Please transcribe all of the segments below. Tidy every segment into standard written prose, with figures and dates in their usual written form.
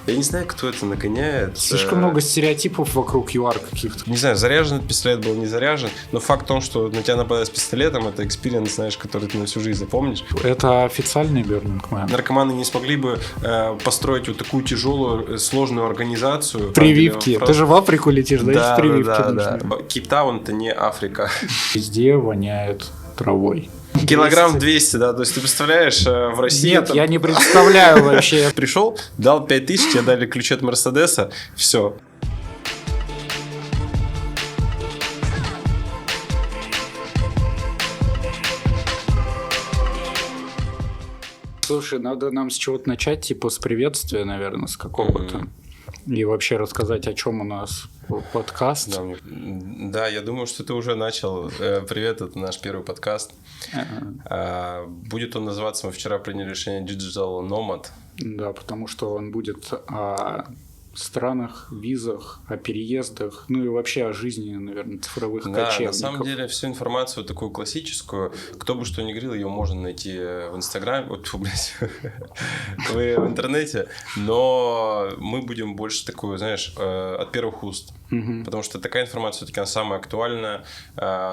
Я не знаю, кто это нагоняет. Слишком много стереотипов вокруг ЮАР каких-то. Не знаю, заряжен этот пистолет был, не заряжен, но факт в том, что на тебя нападают с пистолетом, это экспириенс, знаешь, который ты на всю жизнь запомнишь. Это официальный Burning Man. Наркоманы не смогли бы построить вот такую тяжелую, сложную организацию. Прививки. Ты же в Африку летишь, да? Да, прививки да. Кейптаун — это не Африка. Везде воняет травой. Килограмм 200, да, то есть ты представляешь, в России... Нет, я не представляю вообще. Пришел, дал 5000, тебе дали ключи от Мерседеса, все. Слушай, надо нам с чего-то начать, типа с приветствия, наверное, с какого-то. И вообще рассказать, о чем у нас подкаст. Да, я думаю, что ты уже начал. Привет, это наш первый подкаст. Будет он называться, мы вчера приняли решение, Digital Nomad. Да, потому что он будет о странах, визах, о переездах, ну и вообще о жизни, наверное, цифровых кочевников. Да, на самом деле всю информацию такую классическую, кто бы что ни говорил, ее можно найти в Инстаграме, в интернете, но мы будем больше такую, знаешь, от первых уст. Потому что такая информация все-таки она самая актуальная,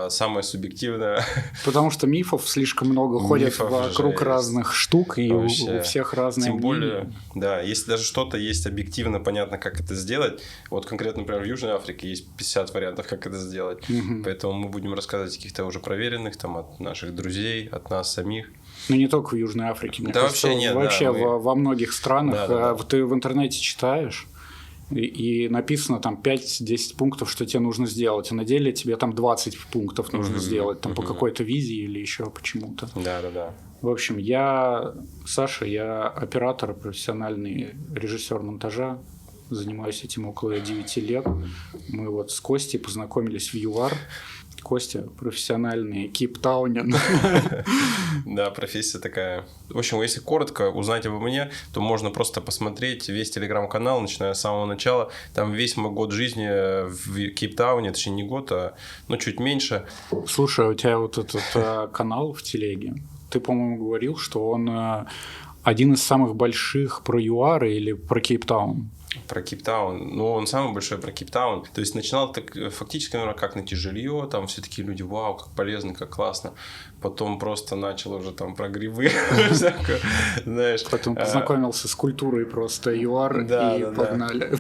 самая субъективная. Потому что мифов слишком много ходят вокруг разных штук, и у всех разные мнения. Тем более, да, если даже что-то есть объективно понятно, как это сделать. Вот конкретно, например, в Южной Африке есть 50 вариантов, как это сделать. Поэтому мы будем рассказывать о каких-то уже проверенных, там, от наших друзей, от нас самих. Ну, не только в Южной Африке. Мне кажется, вообще нет. Вообще во многих странах ты в интернете читаешь, и написано там 5-10 пунктов, что тебе нужно сделать, а на деле тебе там 20 пунктов нужно сделать, там по какой-то визе или еще почему-то. Да. В общем, Саша, я оператор, профессиональный режиссер монтажа, занимаюсь этим около 9 лет. Мы вот с Костей познакомились в ЮАР. Костя профессиональный кейптаунин. Да, профессия такая. В общем, если коротко узнать обо мне, то можно просто посмотреть весь телеграм-канал, начиная с самого начала. Там весь мой год жизни в Кейптауне, точнее не год, а чуть меньше. Слушай, у тебя вот этот канал в телеге, ты, по-моему, говорил, что он один из самых больших про ЮАР или про Кейптаун? Про Кейптаун. Ну, он самый большой про Кейптаун. То есть, начинал так фактически, наверное, как найти жилье. Там все такие люди, вау, как полезно, как классно. Потом просто начал уже там про грибы. Знаешь. Потом познакомился с культурой просто ЮАР и погнали.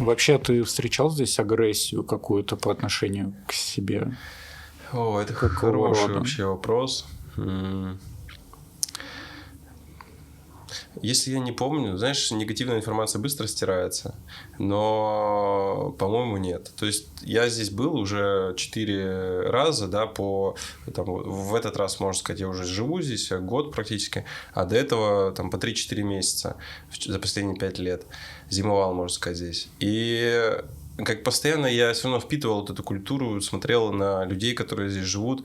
Вообще, ты встречал здесь агрессию какую-то по отношению к себе? О, это хороший вообще вопрос. Если я не помню, знаешь, негативная информация быстро стирается, но, по-моему, нет. То есть, я здесь был уже 4 раза, да, в этот раз, можно сказать, я уже живу здесь, год практически, а до этого там по 3-4 месяца за последние 5 лет зимовал, можно сказать, здесь. И как постоянно я все равно впитывал вот эту культуру, смотрел на людей, которые здесь живут.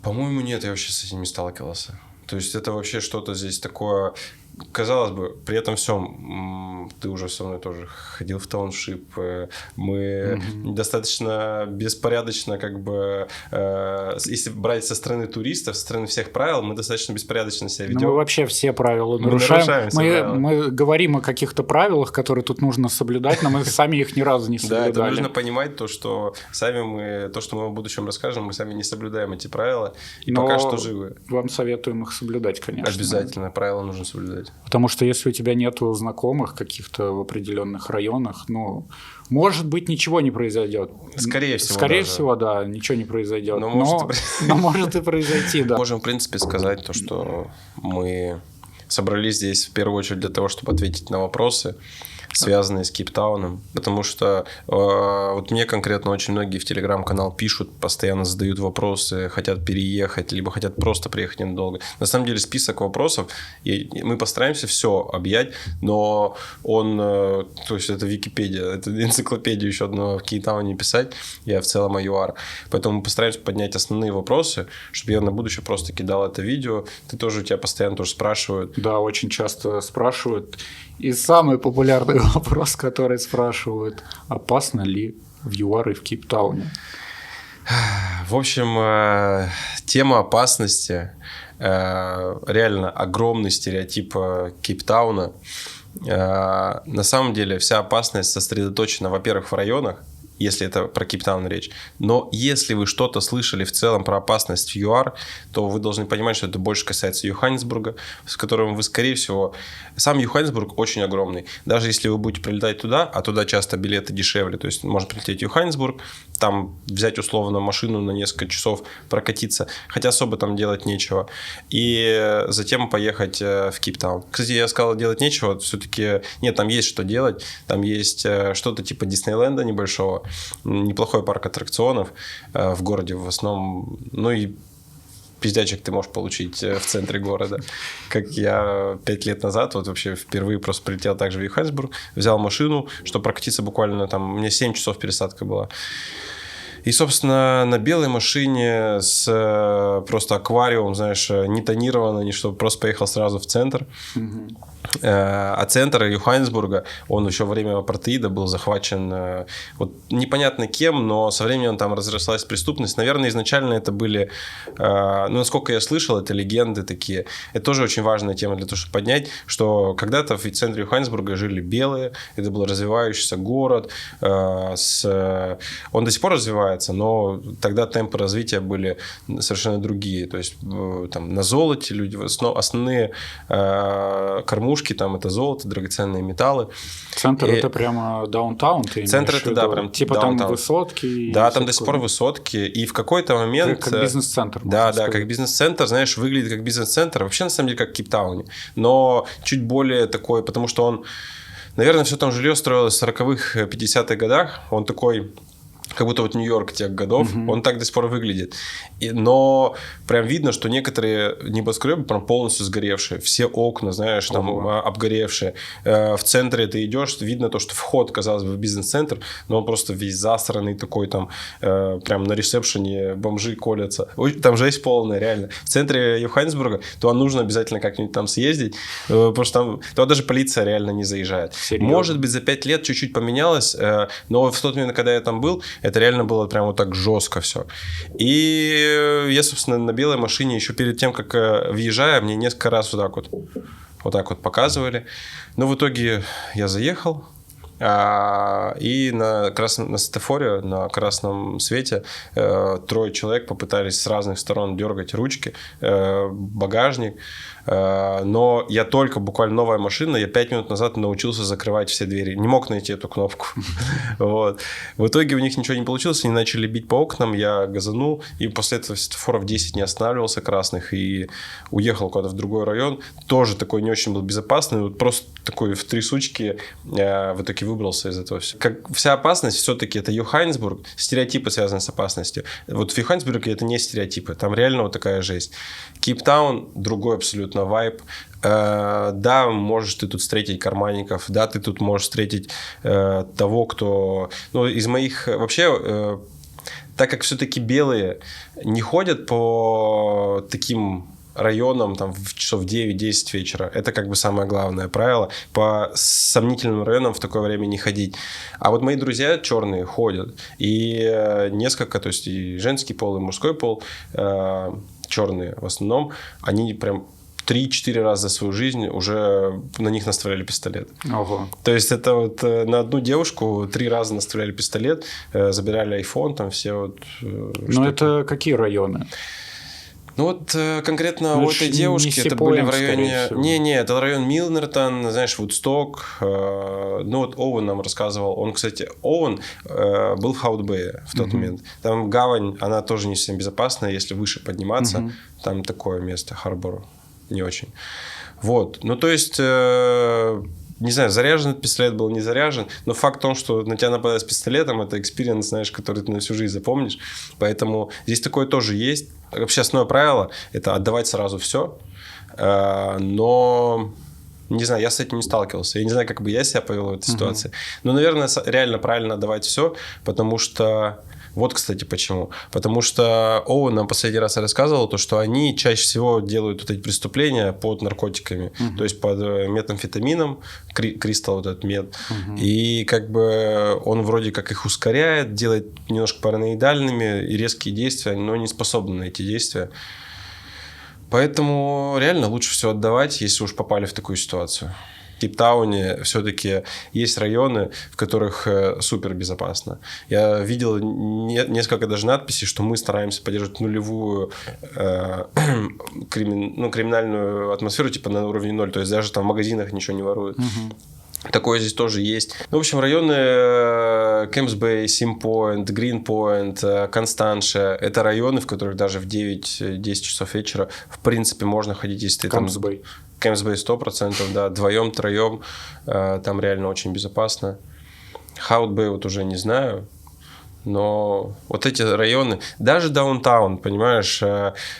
По-моему, нет, я вообще с этим не сталкивался. То есть, это вообще что-то здесь такое... Казалось бы, при этом всем ты уже со мной тоже ходил в тауншип, мы достаточно беспорядочно, как бы, если брать со стороны туристов, со стороны всех правил, мы достаточно беспорядочно себя ведем. Мы вообще все правила нарушаем. Мы говорим о каких-то правилах, которые тут нужно соблюдать, но мы сами их ни разу не соблюдали. Да, это нужно понимать то, что то, что мы в будущем расскажем, мы сами не соблюдаем эти правила, и пока что живы. Вам советуем их соблюдать, конечно. Обязательно, правила нужно соблюдать. Потому что если у тебя нету знакомых каких-то в определенных районах, может быть, ничего не произойдет. Скорее всего. Скорее всего, да, ничего не произойдет. Но может и произойти, да. Можем, в принципе, сказать то, что мы собрались здесь в первую очередь для того, чтобы ответить на вопросы, связанные с Кейптауном, потому что вот мне конкретно очень многие в Телеграм-канал пишут, постоянно задают вопросы, хотят переехать, либо хотят просто приехать ненадолго. На самом деле список вопросов, и мы постараемся все объять, но то есть это Википедия, это энциклопедию еще одну в Кейптауне писать, я в целом о ЮАР. Поэтому мы постараемся поднять основные вопросы, чтобы я на будущее просто кидал это видео. У тебя постоянно тоже спрашивают. Да, очень часто спрашивают. И самый популярный вопрос, который спрашивают, опасно ли в ЮАР и в Кейптауне? В общем, тема опасности, реально огромный стереотип Кейптауна. На самом деле вся опасность сосредоточена, во-первых, в районах, если это про Кейптаун речь. Но если вы что-то слышали в целом про опасность в ЮАР, то вы должны понимать, что это больше касается Йоханнесбурга, с которым вы, скорее всего... Сам Йоханнесбург очень огромный. Даже если вы будете прилетать туда, а туда часто билеты дешевле, то есть можно прилететь в Йоханнесбург, там взять условно машину на несколько часов, прокатиться, хотя особо там делать нечего, и затем поехать в Кейптаун. Кстати, я сказал, делать нечего, все-таки... Нет, там есть что делать, там есть что-то типа Диснейленда небольшого, неплохой парк аттракционов в городе в основном, ну и пиздячек ты можешь получить в центре города. Как я 5 лет назад, вот вообще впервые просто прилетел также в Йоханнесбург, взял машину, чтобы прокатиться буквально там, у меня 7 часов пересадка была. И, собственно, на белой машине с просто аквариумом, знаешь, не тонировано, ни что, просто поехал сразу в центр. А центр Йоханнесбурга, он еще во время апартеида был захвачен вот непонятно кем, но со временем там разрослась преступность. Наверное, изначально это были, ну, насколько я слышал, это легенды такие. Это тоже очень важная тема для того, чтобы поднять, что когда-то в центре Йоханнесбурга жили белые, это был развивающийся город, он до сих пор развивается, но тогда темпы развития были совершенно другие. То есть там на золоте люди, основные кормушки, там это золото, драгоценные металлы. Центр это прямо даунтаун? Центр это, да, прям типа даунтаун. Там высотки? Да, там до сих пор высотки. И в какой-то момент... Как бизнес-центр. Да, как бизнес-центр, знаешь, выглядит как бизнес-центр. Вообще, на самом деле, как в Кейптауне. Но чуть более такой, потому что он... Наверное, все там жилье строилось в 40-х, 50-х годах. Он такой... Как будто вот Нью-Йорк тех годов, он так до сих пор выглядит. Но прям видно, что некоторые небоскребы прям полностью сгоревшие. Все окна, знаешь, там обгоревшие. В центре ты идешь, видно то, что вход, казалось бы, в бизнес-центр, но он просто весь засранный такой, там прям на ресепшене бомжи колятся. Там жесть полная, реально. В центре Йоханнесбурга, то нужно обязательно как-нибудь там съездить, потому что там туда даже полиция реально не заезжает. Серьезно? Может быть, за 5 лет чуть-чуть поменялось, но в тот момент, когда я там был, это реально было прям вот так жестко все. И я, собственно, на белой машине еще перед тем, как въезжая, мне несколько раз вот так вот показывали. Но в итоге я заехал, и на светофоре, на красном свете 3 человек попытались с разных сторон дергать ручки, багажник. Но я только буквально новая машина, я 5 минут назад научился закрывать все двери. Не мог найти эту кнопку. Вот. В итоге у них ничего не получилось, они начали бить по окнам, я газанул, и после этого светофоров 10 не останавливался красных, и уехал куда-то в другой район. Тоже такой не очень был безопасный, вот просто такой в трясучке в итоге выбрался из этого всего. Как вся опасность все-таки это Йоханнесбург, стереотипы связаны с опасностью. Вот в Йоханнесбурге это не стереотипы, там реально вот такая жесть. Кейптаун другой абсолютно вайб. Да, можешь ты тут встретить карманников, да, ты тут можешь встретить того, кто... Ну, из моих... Вообще, так как все-таки белые не ходят по таким районам там, в часов 9-10 вечера, это как бы самое главное правило. По сомнительным районам в такое время не ходить. А вот мои друзья черные ходят. И несколько, то есть и женский пол, и мужской пол, черные в основном, они прям 3-4 раза за свою жизнь уже на них наставляли пистолет. Ого. То есть это вот на одну девушку 3 раза наставляли пистолет, забирали iPhone, там все вот... Но это какие районы? Ну вот конкретно у этой девушки это были в районе... Не, это район Милнертон, знаешь, Вудсток. Ну вот Оуэн нам рассказывал. Он, кстати, Оуэн был в Хаут-Бэе в тот момент. Там гавань, она тоже не совсем безопасная, если выше подниматься. Там такое место, Харбор, не очень. Вот, ну то есть... Не знаю, заряжен этот пистолет был, не заряжен, но факт в том, что на тебя нападают с пистолетом, это экспириенс, знаешь, который ты на всю жизнь запомнишь. Поэтому здесь такое тоже есть. Вообще основное правило – это отдавать сразу все, но... Не знаю, я с этим не сталкивался. Я не знаю, как бы я себя повел в этой ситуации. Но, наверное, реально правильно отдавать все, потому что Вот, кстати, почему. Потому что Оуэн нам последний раз рассказывал, то, что они чаще всего делают вот эти преступления под наркотиками. То есть под метамфетамином, кристалл вот этот мед. И как бы он вроде как их ускоряет, делает немножко параноидальными и резкие действия, но не способны на эти действия. Поэтому реально лучше все отдавать, если уж попали в такую ситуацию. В Кейптауне все-таки есть районы, в которых супер безопасно. Я видел несколько даже надписей, что мы стараемся поддерживать нулевую криминальную атмосферу, типа на уровне 0. То есть даже там в магазинах ничего не воруют. Такое здесь тоже есть. Ну, в общем, районы Кэмпс-Бэй, Сим-Пойнт, Грин-Пойнт, Констанша – это районы, в которых даже в 9-10 часов вечера в принципе можно ходить, если ты там... Кэмпс-Бэй 100%, да, вдвоем-троем, там реально очень безопасно. Хаут-Бэй вот уже не знаю, но вот эти районы, даже даунтаун, понимаешь,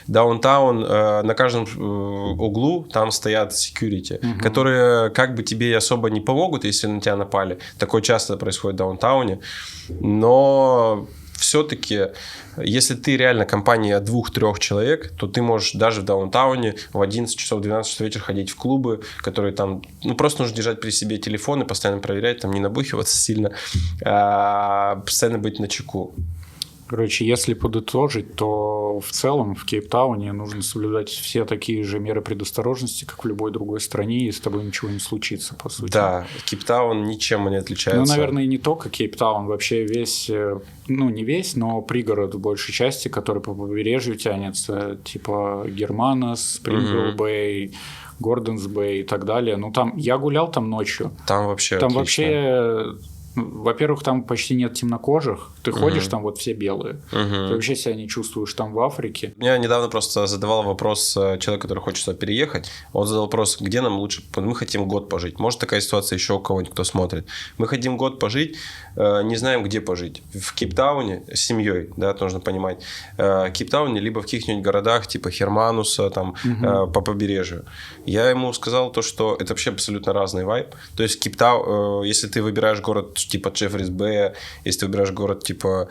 даунтаун, на каждом углу там стоят security, которые как бы тебе особо не помогут, если на тебя напали. Такое часто происходит в даунтауне, но все-таки, если ты реально компания 2-3 человек, то ты можешь даже в даунтауне в 11 часов, 12 часов вечера ходить в клубы, которые там, ну, просто нужно держать при себе телефон и постоянно проверять, там не набухиваться сильно, а постоянно быть начеку. Короче, если подытожить, то в целом в Кейптауне нужно соблюдать все такие же меры предосторожности, как в любой другой стране, и с тобой ничего не случится, по сути. Да, Кейптаун ничем не отличается. Ну, наверное, и не только Кейптаун, вообще весь, ну, не весь, но пригород в большей части, который по побережью тянется, типа Германос, Спрингвилл-Бэй, Гордонс-Бэй и так далее. Ну, там, я гулял там ночью. Там вообще Там отлично. Вообще... Во-первых, там почти нет темнокожих. Ты ходишь, там вот все белые. Ты вообще себя не чувствуешь там в Африке. Я недавно просто задавал вопрос человеку, который хочет сюда переехать. Он задал вопрос, где нам лучше... Мы хотим год пожить. Может, такая ситуация еще у кого-нибудь, кто смотрит. Мы хотим год пожить, не знаем, где пожить. В Кейптауне с семьей, да, нужно понимать. В Кейптауне, либо в каких-нибудь городах, типа Хермануса, там, по побережью. Я ему сказал то, что это вообще абсолютно разный вайб. То есть Кейптаун, если ты выбираешь город типа Джеффрис-Бэя, если ты выбираешь город типа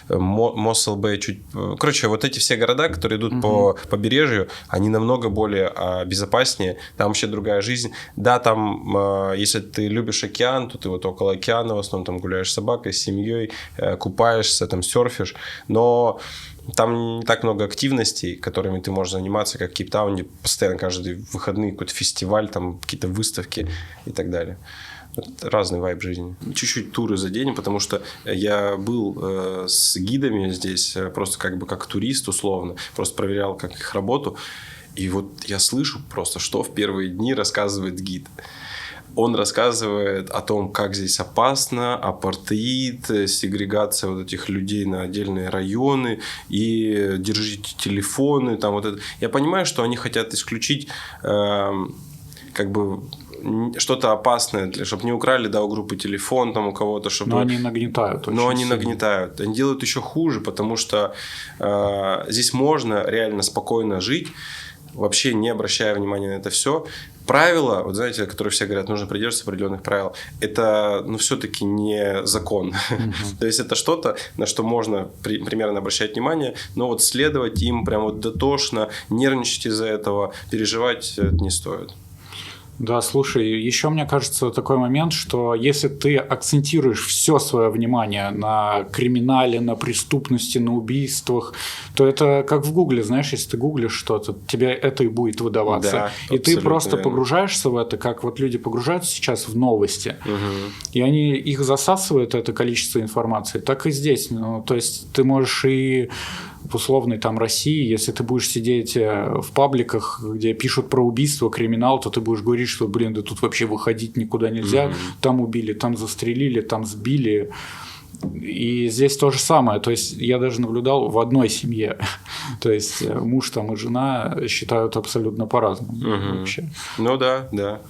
Моссел-Бэй, чуть... Короче, вот эти все города, которые идут по побережью, они намного более безопаснее, там вообще другая жизнь. Да, там, если ты любишь океан, то ты вот около океана в основном там гуляешь с собакой, с семьей, купаешься, там серфишь, но там не так много активностей, которыми ты можешь заниматься, как в Кейптауне, постоянно каждые выходные какой-то фестиваль, там какие-то выставки и так далее. Разный вайб жизни. Чуть-чуть туры заденем, потому что я был с гидами здесь, просто как бы как турист условно, просто проверял как их работу. И вот я слышу просто, что в первые дни рассказывает гид. Он рассказывает о том, как здесь опасно, апартеид, сегрегация вот этих людей на отдельные районы, и держите телефоны. Там вот это. Я понимаю, что они хотят исключить как бы что-то опасное, чтобы не украли, да, у группы телефон там у кого-то, чтобы... Но они нагнетают. Нагнетают. Они делают еще хуже, потому что здесь можно реально спокойно жить, вообще не обращая внимания на это все. Правила, вот знаете, которые все говорят, нужно придерживаться определенных правил, это, ну, все-таки не закон. То есть это что-то, на что можно примерно обращать внимание, но вот следовать им прям вот дотошно, нервничать из-за этого, переживать не стоит. Да, слушай, еще мне кажется такой момент, что если ты акцентируешь все свое внимание на криминале, на преступности, на убийствах, то это как в Гугле, знаешь, если ты гуглишь что-то, тебе это и будет выдаваться. Да, и ты просто погружаешься в это, как вот люди погружаются сейчас в новости, и они их засасывают, это количество информации, так и здесь. Ну, то есть ты можешь и в условной там России, если ты будешь сидеть в пабликах, где пишут про убийство, криминал, то ты будешь говорить, что, блин, да тут вообще выходить никуда нельзя, там убили, там застрелили, там сбили. И здесь то же самое. То есть я даже наблюдал в одной семье. То есть муж там и жена считают абсолютно по-разному вообще. Ну да, да.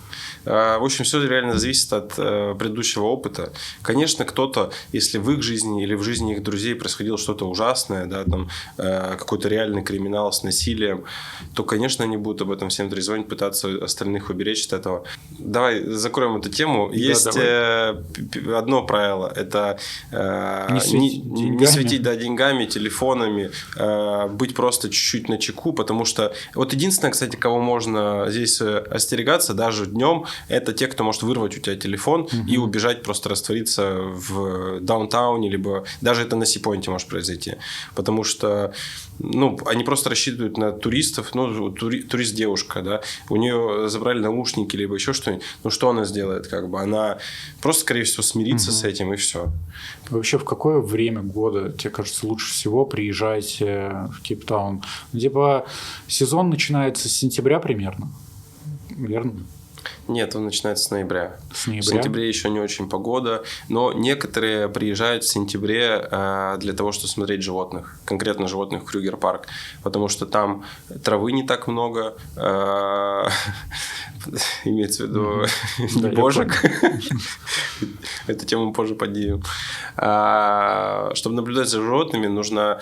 В общем, все реально зависит от предыдущего опыта. Конечно, кто-то, если в их жизни или в жизни их друзей происходило что-то ужасное, да, там какой-то реальный криминал с насилием, то, конечно, они будут об этом всем трезвонить, пытаться остальных уберечь от этого. Давай закроем эту тему. Есть одно правило. Это не светить деньгами, телефонами, быть просто чуть-чуть начеку, потому что вот единственное, кстати, кого можно здесь остерегаться даже днем, это те, кто может вырвать у тебя телефон и убежать, просто раствориться в даунтауне, либо даже это на Си-Пойнте может произойти, потому что они просто рассчитывают на туристов, турист-девушка, да, у нее забрали наушники, либо еще что-нибудь, что она сделает, она просто, скорее всего, смирится с этим, и все. Вообще, в какое время года, тебе кажется, лучше всего приезжать в Кейптаун? Типа, сезон начинается с сентября примерно, верно? Нет, он начинается с ноября. С ноября? В сентябре еще не очень погода, но некоторые приезжают в сентябре для того, чтобы смотреть животных, конкретно животных в Крюгер-парк, потому что там травы не так много, имеется в виду не божек. Эту тему мы позже поднимем. Чтобы наблюдать за животными, нужно...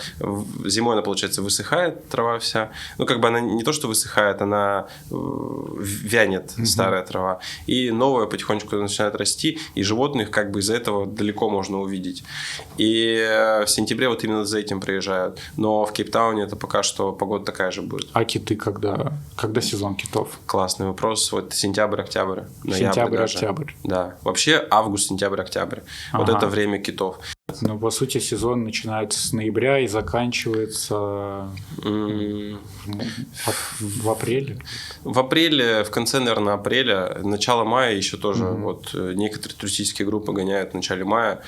Зимой она, получается, высыхает, трава вся. Она не то, что высыхает, она вянет, старая трава. И новая потихонечку начинает расти, и животных из-за этого далеко можно увидеть. И в сентябре вот именно за этим приезжают. Но в Кейптауне это пока что погода такая же будет. А киты когда? Когда сезон китов? Классный вопрос. Вот сентябрь-октябрь. Сентябрь-октябрь. Да. Вообще август, сентябрь, октябрь. Вот это время китов. По сути, сезон начинается с ноября и заканчивается в апреле. В апреле, в конце, наверное, апреля, начало мая еще тоже. Вот некоторые туристические группы гоняют в начале мая,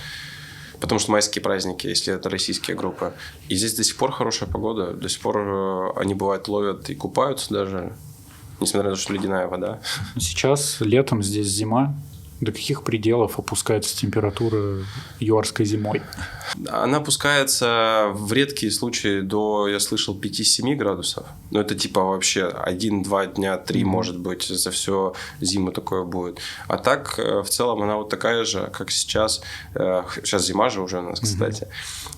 потому что майские праздники, если это российские группы. И здесь до сих пор хорошая погода. До сих пор они, бывает, ловят и купаются даже, несмотря на то, что ледяная вода. Сейчас летом здесь зима. До каких пределов опускается температура юарской зимой? Она опускается в редкие случаи до, я слышал, 5-7 градусов. Но это вообще 1-2 дня, 3, может быть, за всю зиму такое будет. А так, в целом, она вот такая же, как сейчас. Сейчас зима же уже у нас, кстати.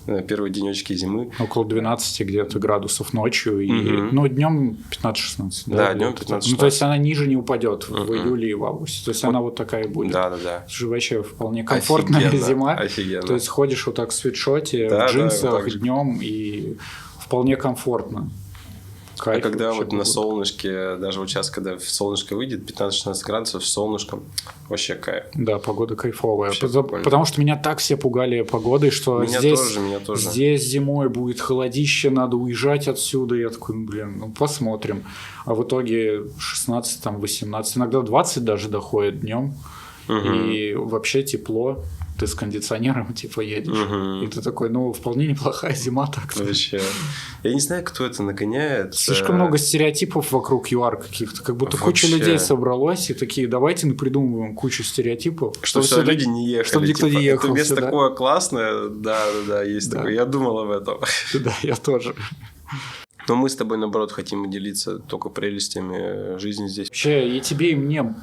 Первые денечки зимы. Около 12 где-то градусов ночью. И, днем 15-16. Да, днем 15-16. То есть, она ниже не упадет в июле и в августе. То есть, она вот такая будет. Да. Это же вообще вполне комфортная зима. Офигенно. То есть, ходишь вот так в свитшоте, в джинсах днем, и вполне комфортно. Кайф, когда вот на солнышке, даже вот сейчас, когда солнышко выйдет, 15-16 градусов с солнышком, вообще кайф. Да, погода кайфовая. Потому что меня так все пугали погодой, что меня тоже. Здесь зимой будет холодище, надо уезжать отсюда. Я такой, посмотрим. А в итоге 16, 18, иногда 20 даже доходит днем. И вообще тепло. Ты с кондиционером едешь. И ты такой, вполне неплохая зима так-то. Вообще. Я не знаю, кто это нагоняет. Слишком много стереотипов вокруг ЮАР каких-то. Как будто куча людей собралось и такие, давайте придумываем кучу стереотипов. Чтобы сюда люди не ехали. Чтобы никто не ехал. Это место такое классное. Да, есть такое. Я думал об этом. Да, я тоже. Но мы с тобой, наоборот, хотим делиться только прелестями жизни здесь. Вообще, и тебе, и мне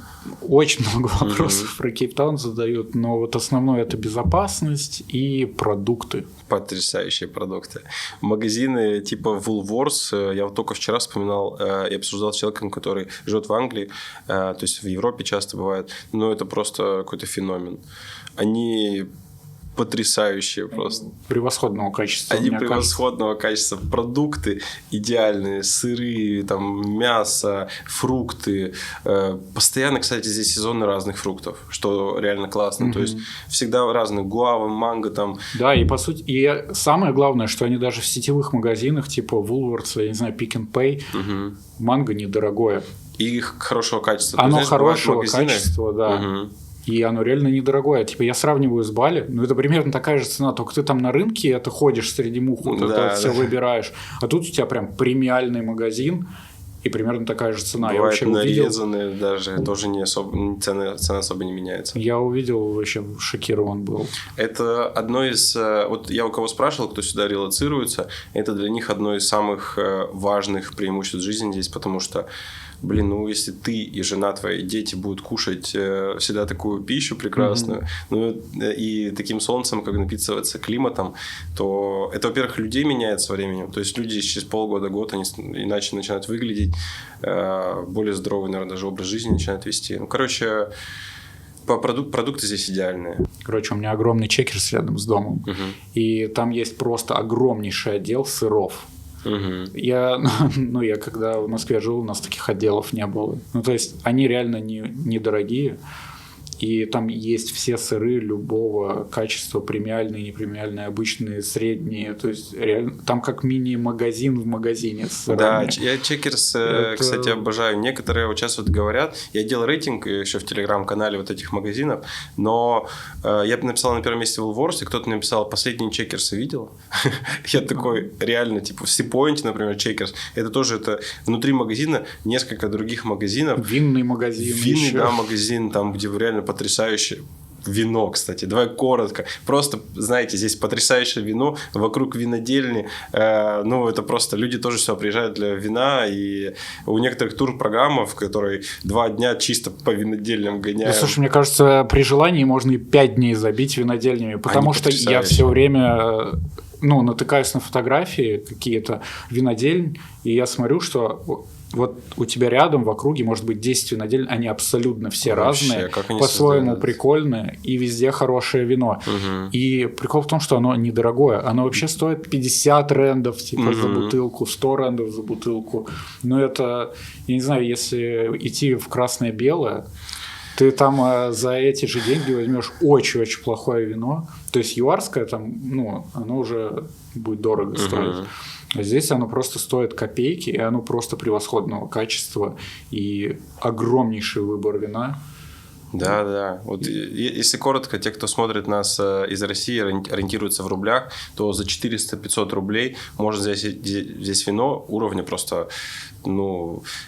очень много вопросов про Кейптаун задают, но вот основное – это безопасность и продукты. Потрясающие продукты. Магазины типа Woolworths, я вот только вчера вспоминал и обсуждал с человеком, который живет в Англии, то есть в Европе часто бывает, но это просто какой-то феномен. Они... потрясающие просто. Превосходного качества. Они превосходного качества. Продукты идеальные, сыры, мясо, фрукты. Постоянно, кстати, здесь сезоны разных фруктов, что реально классно. То есть, всегда разные гуавы, манго там. Да, и по сути, и самое главное, что они даже в сетевых магазинах, типа Woolworths, я не знаю, Pick and Pay, манго недорогое. И их хорошего качества. Оно хорошего качества, да. И оно реально недорогое. Я сравниваю с Бали, это примерно такая же цена, только ты там на рынке это ходишь среди мух, все выбираешь. А тут у тебя прям премиальный магазин, и примерно такая же цена. Бывает я нарезанные даже, тоже не особо, цена особо не меняется. Я увидел, вообще шокирован был. Это одно из... Вот я у кого спрашивал, кто сюда релоцируется, это для них одно из самых важных преимуществ жизни здесь, потому что если ты и жена твоя, и дети будут кушать всегда такую пищу прекрасную, и таким солнцем, как напитываться климатом, то это, во-первых, людей меняет со временем. То есть, люди через полгода-год, они иначе начинают выглядеть, более здоровый, наверное, даже образ жизни начинают вести. продукты здесь идеальные. Короче, у меня огромный чекерс рядом с домом, и там есть просто огромнейший отдел сыров. Я когда в Москве жил, у нас таких отделов не было. Ну, то есть, они реально недорогие. И там есть все сыры любого качества, премиальные, непремиальные, обычные, средние. То есть, реально, там как мини-магазин в магазине с сырами. Да, я чекерс, кстати, обожаю. Некоторые вот сейчас вот говорят, я делал рейтинг еще в телеграм-канале вот этих магазинов, но я написал на первом месте Woolworths, и кто-то написал, последние чекерсы видел? Я такой, реально, типа, в Сипоинте, например, чекерс, это тоже внутри магазина несколько других магазинов. Винный магазин. Винный, да, магазин, там, где реально потрясающее вино, кстати. Давай коротко. Просто, знаете, здесь потрясающее вино, вокруг винодельни. Это просто люди тоже сюда приезжают для вина, и у некоторых турпрограммов, которые 2 дня чисто по винодельням гоняют. Да, слушай, мне кажется, при желании можно и 5 дней забить винодельнями, потому что я все время натыкаюсь на фотографии какие-то винодельни, и я смотрю, что вот у тебя рядом в округе может быть 10 винодельн, они абсолютно все разные, по-своему прикольные, и везде хорошее вино. И прикол в том, что оно недорогое, оно вообще стоит 50 рендов за бутылку, 100 рендов за бутылку. Но это, я не знаю, если идти в красное-белое, ты там за эти же деньги возьмешь очень-очень плохое вино. То есть юарское там, оно уже будет дорого стоить. А здесь оно просто стоит копейки, и оно просто превосходного качества и огромнейший выбор вина. Да. Вот если коротко, те, кто смотрит нас из России, ориентируются в рублях, то за 400-500 рублей можно здесь вино уровня просто,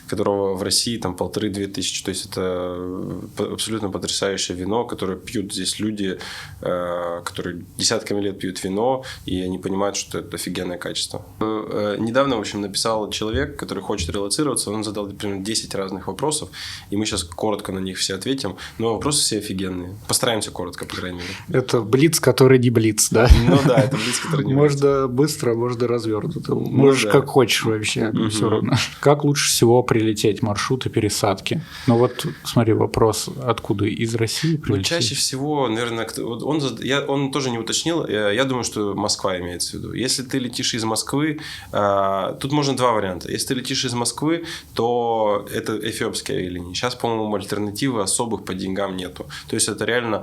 которого в России там 1500-2000. То есть это абсолютно потрясающее вино, которое пьют здесь люди, которые десятками лет пьют вино, и они понимают, что это офигенное качество. Недавно, в общем, написал человек, который хочет релоцироваться, он задал примерно 10 разных вопросов, и мы сейчас коротко на них все ответим. Но вопросы все офигенные. Постараемся коротко, по крайней мере. Это блиц, который не блиц, да? Это блиц, который не блиц. Можно быстро, можно развернуто. Можешь как хочешь вообще, все равно. Как лучше всего прилететь, маршруты пересадки? Смотри, вопрос, откуда? Из России прилететь? Чаще всего, наверное, он тоже не уточнил. Я думаю, что Москва имеется в виду. Если ты летишь из Москвы, тут можно 2 варианта. Если ты летишь из Москвы, то это эфиопские авиалинии. Сейчас, по-моему, альтернативы особых по деньгам нету. То есть это реально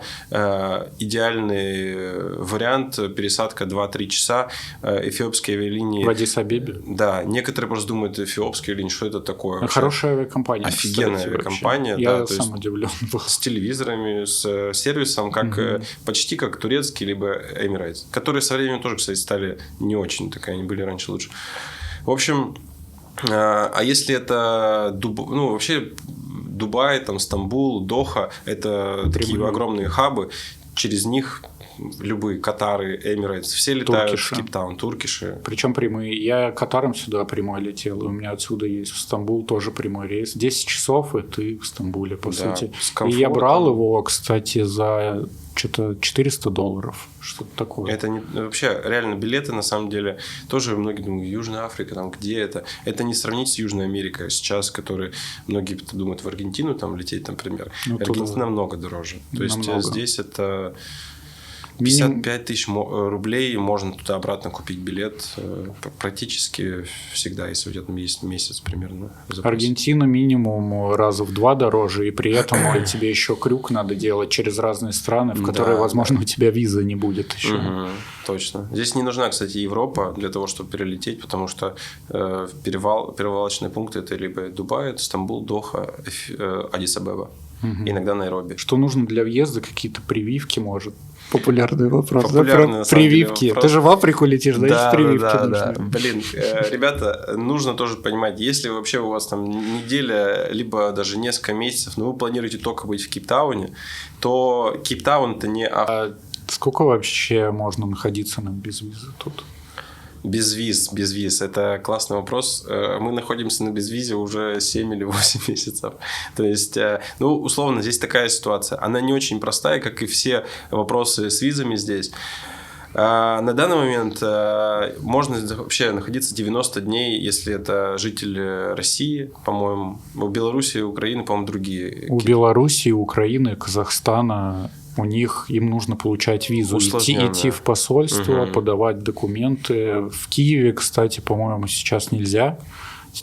идеальный вариант, пересадка 2-3 часа, эфиопские авиалинии. В Аддис-Абебе? Да, некоторые просто думают, эфиопские авиалинии, что это такое? Хорошая авиакомпания. Офигенная авиакомпания. Я сам удивлен был. С телевизорами, с сервисом, почти как турецкий, либо Emirates, которые со временем тоже, кстати, стали не очень, они были раньше лучше. В общем, а если это вообще Дубай, Стамбул, Доха, это такие огромные хабы, через них любые Катары, Эмирейтс, все летают в Кейптаун, туркиши. Причем прямые. Я Катаром сюда прямой летел, и у меня отсюда есть в Стамбул тоже прямой рейс. 10 часов, и ты в Стамбуле, по сути. И я брал его, кстати, за что-то $400, что-то такое. Это вообще реально билеты, на самом деле, тоже многие думают, Южная Африка, где это? Это не сравнить с Южной Америкой сейчас, которые многие думают в Аргентину лететь, например. Аргентина намного дороже. То есть здесь это 55 тысяч рублей, можно туда-обратно купить билет практически всегда, если у тебя там есть месяц примерно. Аргентина минимум раза в 2 дороже, и при этом тебе еще крюк надо делать через разные страны, в которые, возможно, у тебя визы не будет еще. Точно. Здесь не нужна, кстати, Европа для того, чтобы перелететь, потому что перевалочные пункты это либо Дубай, это Стамбул, Доха, Аддис-Абеба, иногда Найроби. Что нужно для въезда? Какие-то прививки, может? Популярный вопрос. Популярный, прививки. Ты же в Африку летишь, да, прививки нужны. Да. Блин, ребята, нужно тоже понимать, если вообще у вас неделя, либо даже несколько месяцев, но вы планируете только быть в Кейптауне, то Кейптаун это не... Сколько вообще можно находиться нам без визы тут? Без виз. Это классный вопрос. Мы находимся на безвизе уже 7 или 8 месяцев. То есть, условно, здесь такая ситуация. Она не очень простая, как и все вопросы с визами здесь. На данный момент можно вообще находиться 90 дней, если это житель России, по-моему. У Беларуси, Украины, по-моему, другие. У Беларуси, Украины, Казахстана... У них им нужно получать визу, идти в посольство, подавать документы. В Киеве, кстати, по-моему, сейчас нельзя.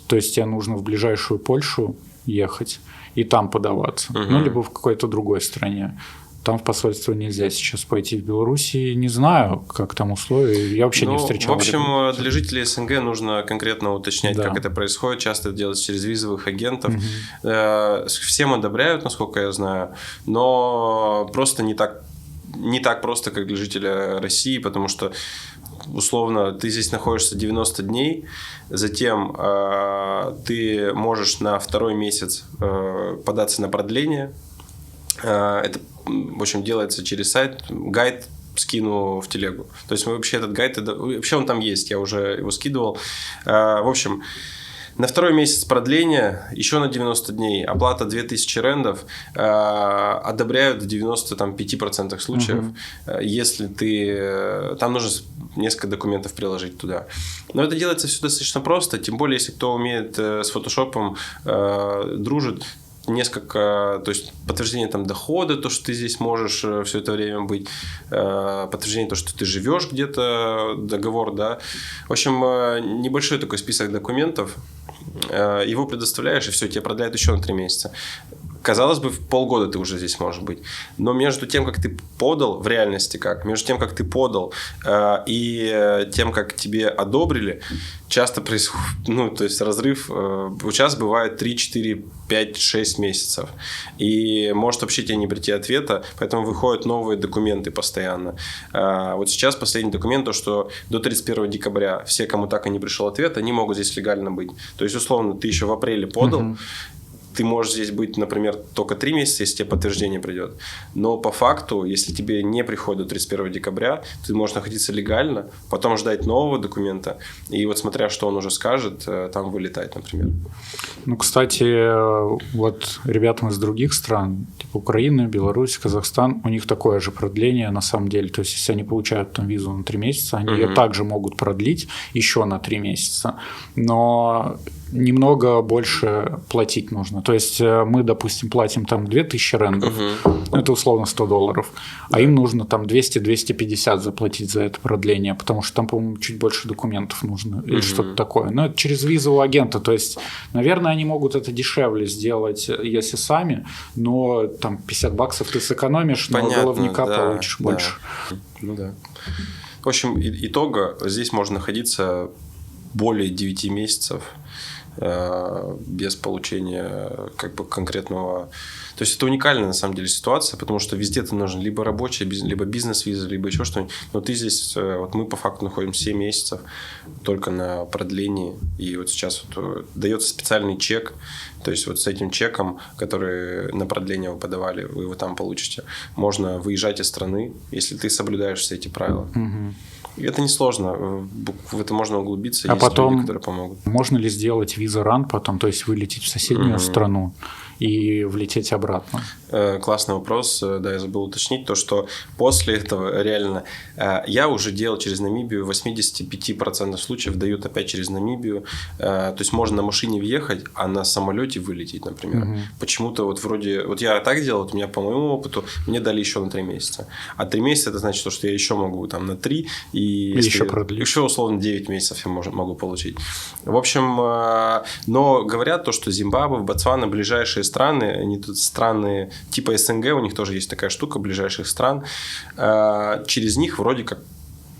То есть тебе нужно в ближайшую Польшу ехать и там подаваться. Ну, либо в какой-то другой стране. Там в посольство нельзя сейчас пойти. В Беларуси не знаю, как там условия. Я вообще не встречал. В общем, для жителей СНГ нужно конкретно уточнять, как это происходит. Часто это делается через визовых агентов. Всем одобряют, насколько я знаю, но просто не так просто, как для жителя России, потому что условно, ты здесь находишься 90 дней, затем ты можешь на второй месяц податься на продление. Это, в общем, делается через сайт. Гайд скину в телегу. То есть, мы вообще этот гайд... Вообще он там есть, я уже его скидывал. В общем, на второй месяц продления, еще на 90 дней, оплата 2000 рендов, одобряют в 95% случаев, если ты... Там нужно несколько документов приложить туда. Но это делается все достаточно просто, тем более, если кто умеет с фотошопом, дружит, несколько, то есть подтверждение там дохода, то, что ты здесь можешь все это время быть, подтверждение, то, что ты живешь где-то, договор, да. В общем, небольшой такой список документов, его предоставляешь, и все, тебе продляют еще на 3 месяца. Казалось бы, в полгода ты уже здесь можешь быть. Но между тем, как ты подал, в реальности как, между тем, как ты подал и тем, как тебе одобрили, часто происходит, то есть разрыв, сейчас бывает 3, 4, 5, 6 месяцев. И может вообще тебе не прийти ответа, поэтому выходят новые документы постоянно. Вот сейчас последний документ, то, что до 31 декабря все, кому так и не пришел ответ, они могут здесь легально быть. То есть, условно, ты еще в апреле подал, ты можешь здесь быть, например, только 3 месяца, если тебе подтверждение придет. Но по факту, если тебе не приходит до 31 декабря, ты можешь находиться легально, потом ждать нового документа, и вот смотря, что он уже скажет, там вылетать, например. Ну, кстати, вот ребятам из других стран, типа Украины, Беларусь, Казахстан, у них такое же продление на самом деле. То есть, если они получают там визу на 3 месяца, они ее также могут продлить еще на 3 месяца. Но немного больше платить нужно. То есть мы, допустим, платим там 2000 рендов, это условно $100, а им нужно там 200-250 заплатить за это продление, потому что там, по-моему, чуть больше документов нужно или что-то такое. Но это через визового агента, то есть, наверное, они могут это дешевле сделать, если сами, но там $50 ты сэкономишь, но головника получишь больше. Ну да. В общем, итога здесь можно находиться более 9 месяцев без получения как бы конкретного... То есть, это уникальная на самом деле ситуация, потому что везде ты нужен либо рабочий, либо бизнес-виза, либо еще что-нибудь. Но ты здесь... Вот мы по факту находимся 7 месяцев только на продлении. И вот сейчас вот дается специальный чек. То есть, вот с этим чеком, который на продление вы подавали, вы его там получите. Можно выезжать из страны, если ты соблюдаешь все эти правила. Это несложно, в это можно углубиться, есть потом люди, которые помогут. Можно ли сделать виза-ран потом, то есть вылететь в соседнюю страну и влететь обратно? Классный вопрос, да, я забыл уточнить, то, что после этого реально я уже делал через Намибию, в 85% случаев дают опять через Намибию, то есть можно на машине въехать, а на самолете вылететь, например. Почему-то вот вроде, вот я так делал, вот у меня по моему опыту, мне дали еще на 3 месяца, а 3 месяца это значит, что я еще могу там на 3, и еще продлить. Еще условно 9 месяцев я могу получить. В общем, но говорят то, что Зимбабве, Ботсвана, ближайшие страны, они тут страны типа СНГ, у них тоже есть такая штука, ближайших стран, через них вроде как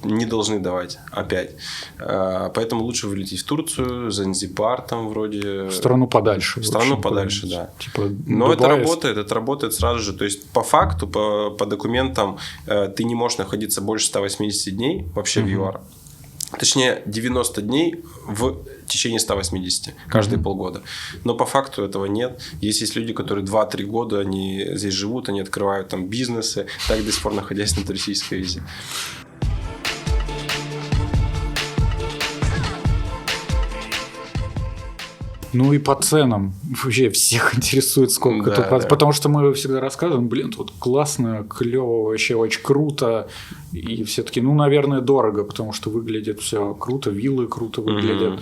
не должны давать опять. Поэтому лучше вылететь в Турцию, Занзибар там вроде. В страну подальше. В страну подальше, да. Типа но Дубай... это работает сразу же. То есть, по факту, по документам, ты не можешь находиться больше 180 дней вообще в ЮАР. Точнее, 90 дней в течение 180, каждые полгода. Но по факту этого нет. Есть люди, которые 2-3 года они здесь живут, они открывают там бизнесы, так до сих пор находясь на туристической визе. Ну и по ценам. Вообще всех интересует, сколько Да, тут. да. Потому что мы всегда рассказываем, блин, тут классно, клево, вообще очень круто. И все таки, ну, наверное, дорого, потому что выглядит все круто, виллы круто выглядят.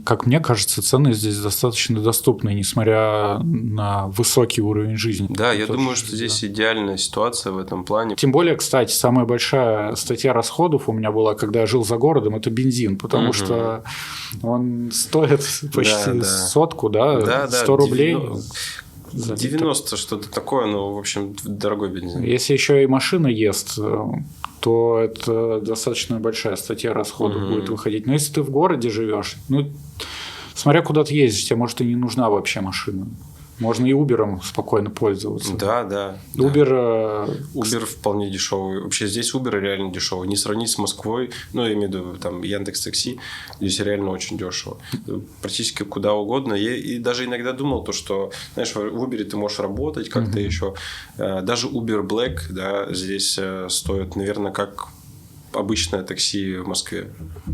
Как мне кажется, цены здесь достаточно доступны, несмотря на высокий уровень жизни. Да, я думаю, что здесь идеальная ситуация в этом плане. Тем более, кстати, самая большая статья расходов у меня была, когда я жил за городом, это бензин, потому что он стоит почти сотку, да, 100 рублей. 90 что-то такое, ну, в общем, дорогой бензин. Если еще и машина ест, то это достаточно большая статья расходов будет выходить. Но если ты в городе живешь, ну, смотря куда ты ездишь, тебе, может, и не нужна вообще машина. Можно и Uber'ом спокойно пользоваться. Да. Uber вполне дешевый. Вообще здесь Uber реально дешевый. Не сравнить с Москвой, ну, я имею в виду там Яндекс.Такси, здесь реально очень дешево. Практически куда угодно. Я и даже иногда думал, то, что, знаешь, в Uber ты можешь работать как-то еще. Даже Uber Black, да, здесь стоит, наверное, как обычное такси в Москве.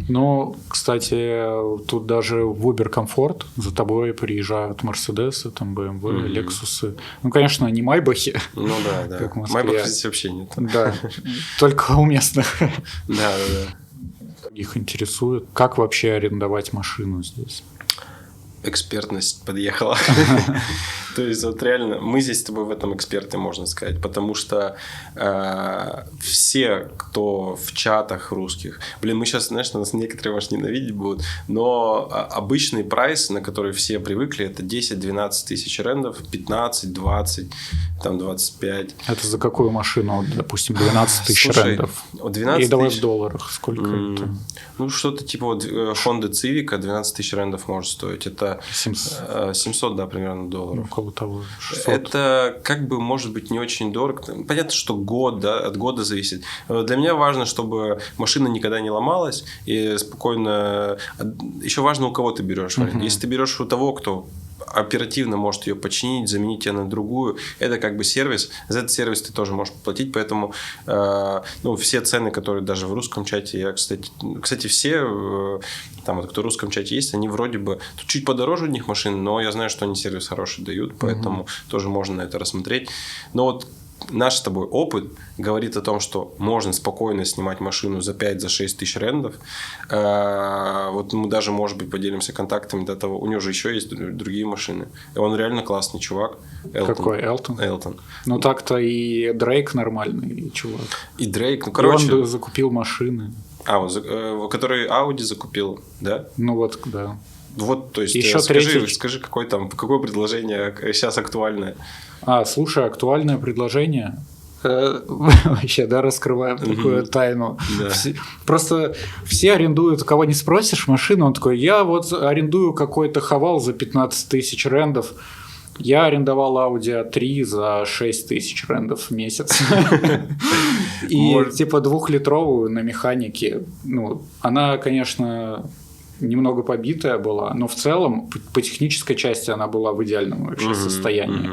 Ну, кстати, тут даже в Uber комфорт. За тобой приезжают Мерседесы, там BMW, Лексусы. Ну, конечно, не Майбахи. Ну да. Как в Москве. Майбах здесь вообще нет. Да, только у местных. Да. Их интересует, как вообще арендовать машину здесь. Экспертность подъехала. То есть, вот реально, мы здесь с тобой в этом эксперты, можно сказать, потому что все, кто в чатах русских, мы сейчас, знаешь, нас некоторые, может, ненавидеть будут, но обычный прайс, на который все привыкли, это 10-12 тысяч рендов, 15, 20, там 25. Это за какую машину, допустим, 12 тысяч рендов? 12 и давай тысяч... в долларах, сколько это? Ну, что-то типа вот Honda Civic 12 тысяч рендов может стоить. Это 700, да, примерно долларов. Около того, 600. Это как бы может быть не очень дорого. Понятно, что год, да, от года зависит. Для меня важно, чтобы машина никогда не ломалась и спокойно... Еще важно, у кого ты берешь. Если ты берешь у того, кто оперативно может ее починить, заменить ее на другую, это как бы сервис. За этот сервис ты тоже можешь платить, поэтому все цены, которые даже в русском чате, я, кстати, все, там, кто в русском чате есть, они вроде бы тут чуть подороже у них машины, но я знаю, что они сервис хороший дают, поэтому тоже можно на это рассмотреть. Но вот наш с тобой опыт говорит о том, что можно спокойно снимать машину за 5-6 тысяч рендов. Вот мы даже, может быть, поделимся контактами до того. У него же еще есть другие машины. И он реально классный чувак. Элтон. Какой Элтон? Элтон. Ну, так-то и Дрейк нормальный чувак. И Дрейк, ну, короче... И он закупил машины. Который Audi закупил, да? Ну, вот, да. Вот, то есть, еще скажи, какое предложение сейчас актуальное? Слушай, актуальное предложение. Вообще, да, раскрываем такую тайну. Да. Просто все арендуют, кого не спросишь, машину, он такой, я вот арендую какой-то Хавал за 15 тысяч рендов. Я арендовал Audi A3 за 6 тысяч рендов в месяц. И типа 2-литровую на механике. Ну, она, конечно, немного побитая была, но в целом по технической части она была в идеальном вообще состоянии.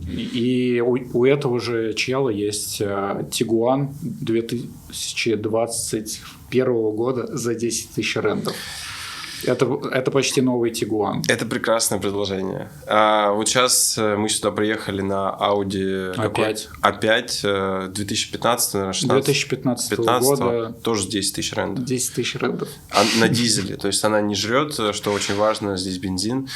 И у этого же чела есть Tiguan 2021 года за 10 тысяч рендов. Это почти новый Tiguan. Это прекрасное предложение. Вот сейчас мы сюда приехали на Audi A5 2015, наверное, 16. 2015 года. Тоже 10 тысяч рендов. 10 тысяч рендов. На дизеле. То есть она не жрет, что очень важно. Здесь бензин.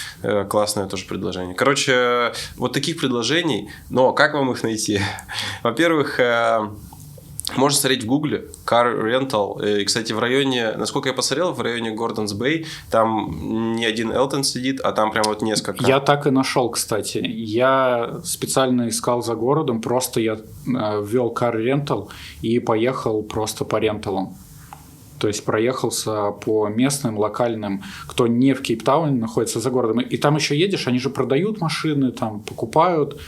Классное тоже предложение. Короче, вот таких предложений. Но как вам их найти? Во-первых, можно смотреть в Гугле Car Rental. И, кстати, в районе, насколько я посмотрел, в районе Гордонс Бэй, там не один Элтон сидит, а там прям вот несколько. Я так и нашел, кстати. Я специально искал за городом, просто я ввел Car Rental и поехал просто по ренталам. То есть проехался по местным, локальным, кто не в Кейптауне находится за городом. И там еще едешь, они же продают машины, там покупают.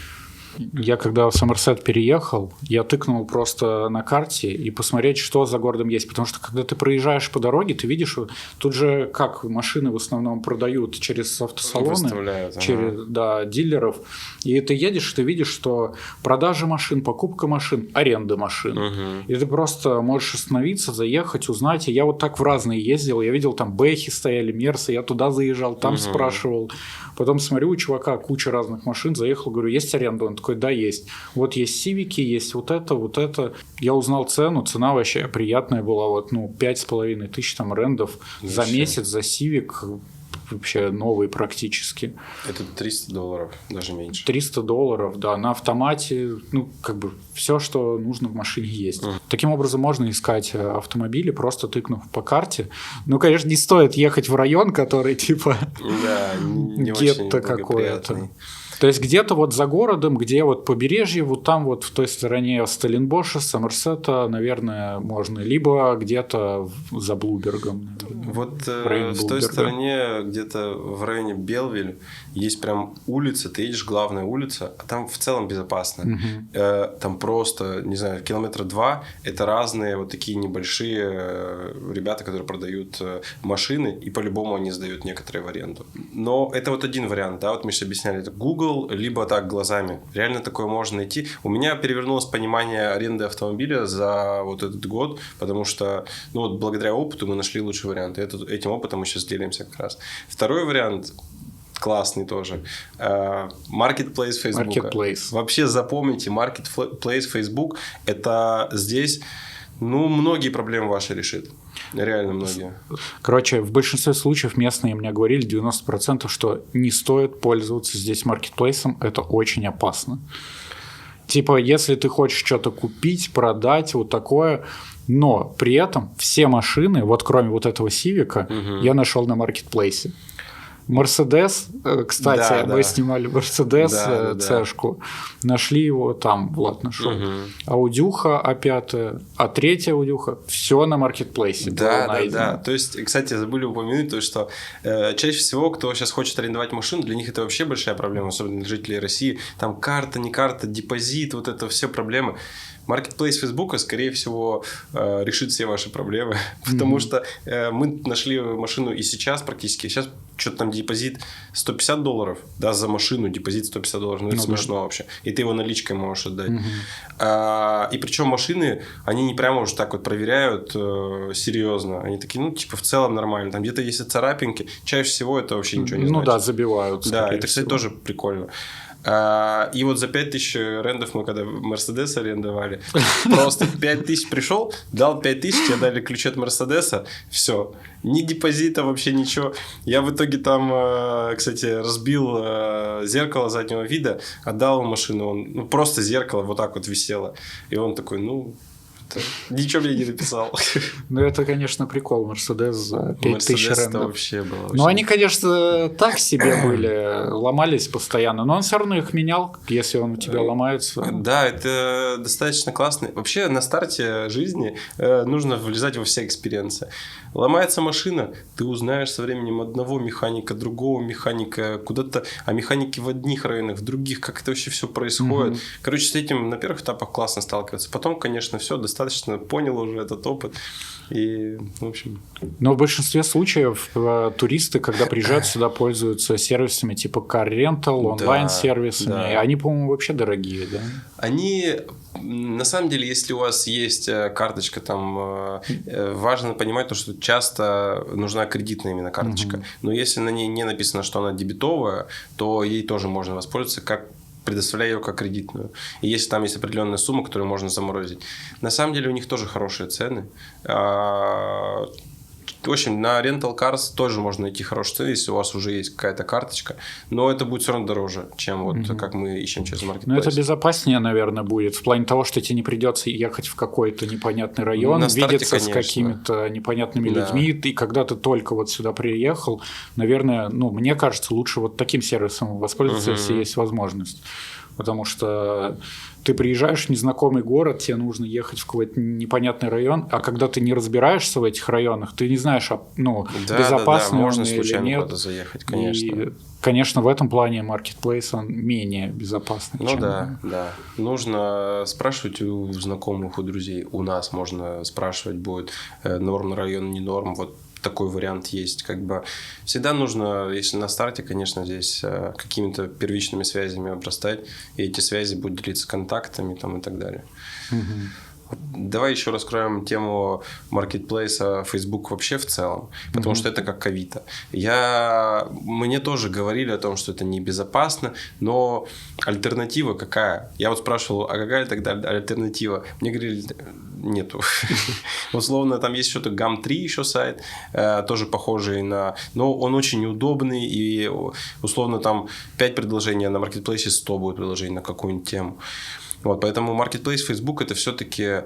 Я когда в Сомерсет переехал, я тыкнул просто на карте и посмотреть, что за городом есть. Потому что когда ты проезжаешь по дороге, ты видишь, тут же как машины в основном продают через автосалоны, через дилеров. И ты едешь, ты видишь, что продажа машин, покупка машин, аренда машин. И ты просто можешь остановиться, заехать, узнать. И я вот так в разные ездил. Я видел, там Бэхи стояли, Мерсы, я туда заезжал, там спрашивал. Потом смотрю, у чувака куча разных машин, заехал, говорю, есть аренда? Он такой, да, есть. Вот есть Сивики, есть вот это, вот это. Я узнал цену, цена вообще приятная была, вот, 5500 там рендов за месяц, за Сивик, вообще новый практически. Это $300, даже меньше. $300, да, на автомате, все, что нужно в машине есть. Таким образом можно искать автомобили, просто тыкнув по карте. Конечно, не стоит ехать в район, который типа гетто какое-то. То есть где-то вот за городом, где вот побережье, вот там вот в той стороне Стелленбоша, Сомерсета, наверное, можно. Либо где-то за Блубергом. Вот в той стороне, где-то в районе Белвиль, есть прям улица, ты едешь, главная улица, а там в целом безопасно. Там просто, не знаю, 2 километра, это разные вот такие небольшие ребята, которые продают машины, и по-любому они сдают некоторые в аренду. Но это вот один вариант, да, вот мы сейчас объясняли, это Google, либо так глазами. Реально такое можно найти. У меня перевернулось понимание аренды автомобиля за вот этот год, потому что, благодаря опыту мы нашли лучший вариант. И этим опытом мы сейчас делимся как раз. Второй вариант классный тоже. Marketplace Facebook. Вообще запомните, Marketplace Facebook, это здесь, многие проблемы ваши решит. Реально многие. Короче, в большинстве случаев местные мне говорили 90%, что не стоит пользоваться здесь маркетплейсом, это очень опасно. Типа, если ты хочешь что-то купить, продать, вот такое, но при этом все машины, вот кроме вот этого Сивика, я нашел на маркетплейсе. Мерседес, кстати, мы снимали Мерседес Цешку, нашли его там, Влад нашел. Аудюха А5, А3 Аудюха, все на маркетплейсе. Да. То есть, кстати, забыли упомянуть то, что чаще всего, кто сейчас хочет арендовать машину, для них это вообще большая проблема, особенно для жителей России. Там карта, не карта, депозит, вот это все проблемы. Marketplace Facebook, скорее всего, решит все ваши проблемы, потому что мы нашли машину и сейчас практически, сейчас что-то там депозит $150, да, за машину депозит $150, это смешно вообще, и ты его наличкой можешь отдать. И причем машины, они не прямо уже так вот проверяют серьезно, они такие, в целом нормально, там где-то есть царапинки, чаще всего это вообще ничего не значит. Забивают. Да, это, кстати, тоже прикольно. И вот за 5000 рендов мы когда Мерседес арендовали, просто 5000 пришел, дал 5000, тебе дали ключи от Мерседеса, все, ни депозита, вообще ничего. Я в итоге там, кстати, разбил зеркало заднего вида, отдал ему машину, он, просто зеркало вот так вот висело, и он такой, ничего мне не написал. Это, конечно, прикол. Мерседес за 5000 рендов. Вообще было. Они, конечно, так себе были, ломались постоянно, но он все равно их менял, если он у тебя ломается. Да, это достаточно классно. Вообще, на старте жизни нужно влезать во все экспириенсы. Ломается машина, ты узнаешь со временем одного механика, другого механика, куда-то, а механики в одних районах, в других, как это вообще все происходит. Короче, с этим на первых этапах классно сталкиваться. Потом, конечно, все достаточно понял уже этот опыт. И, в общем... Но в большинстве случаев туристы, когда приезжают сюда, пользуются сервисами типа Car Rental, онлайн-сервисами. Да. И они, по-моему, вообще дорогие, да? Они... На самом деле, если у вас есть карточка, там важно понимать, что часто нужна кредитная именно карточка. Но если на ней не написано, что она дебетовая, то ей тоже можно воспользоваться, предоставляя ее как кредитную. И если там есть определенная сумма, которую можно заморозить. На самом деле у них тоже хорошие цены. В общем, на Rental Cars тоже можно найти хорошие цены, если у вас уже есть какая-то карточка. Но это будет все равно дороже, чем вот как мы ищем через Marketplace. Но это безопаснее, наверное, будет. В плане того, что тебе не придется ехать в какой-то непонятный район, видеться с какими-то непонятными людьми. И когда ты только вот сюда приехал, наверное, мне кажется, лучше вот таким сервисом воспользоваться, если есть возможность. потому что ты приезжаешь в незнакомый город, тебе нужно ехать в какой-то непонятный район, а когда ты не разбираешься в этих районах, ты не знаешь, безопасно можно он или случайно нет. куда-то заехать, конечно. И, конечно, в этом плане Marketplace, он менее безопасный. Ну да. Нужно спрашивать у знакомых, у друзей. У нас можно спрашивать будет норм район, не норм. Вот такой вариант есть. Как бы всегда нужно, если на старте, конечно, здесь какими-то первичными связями обрастать, и эти связи будут делиться контактами там, и так далее. Давай еще раскроем тему маркетплейса Facebook вообще в целом, потому что это как Авито. Мне тоже говорили о том, что это небезопасно, но альтернатива какая? Я вот спрашивал, а какая тогда альтернатива? Мне говорили, нету. Условно, там есть что-то GAM3 еще сайт, тоже похожий но он очень неудобный, и условно там 5 предложений, а на маркетплейсе 100 будет предложений на какую-нибудь тему. Вот, поэтому Marketplace Facebook это все-таки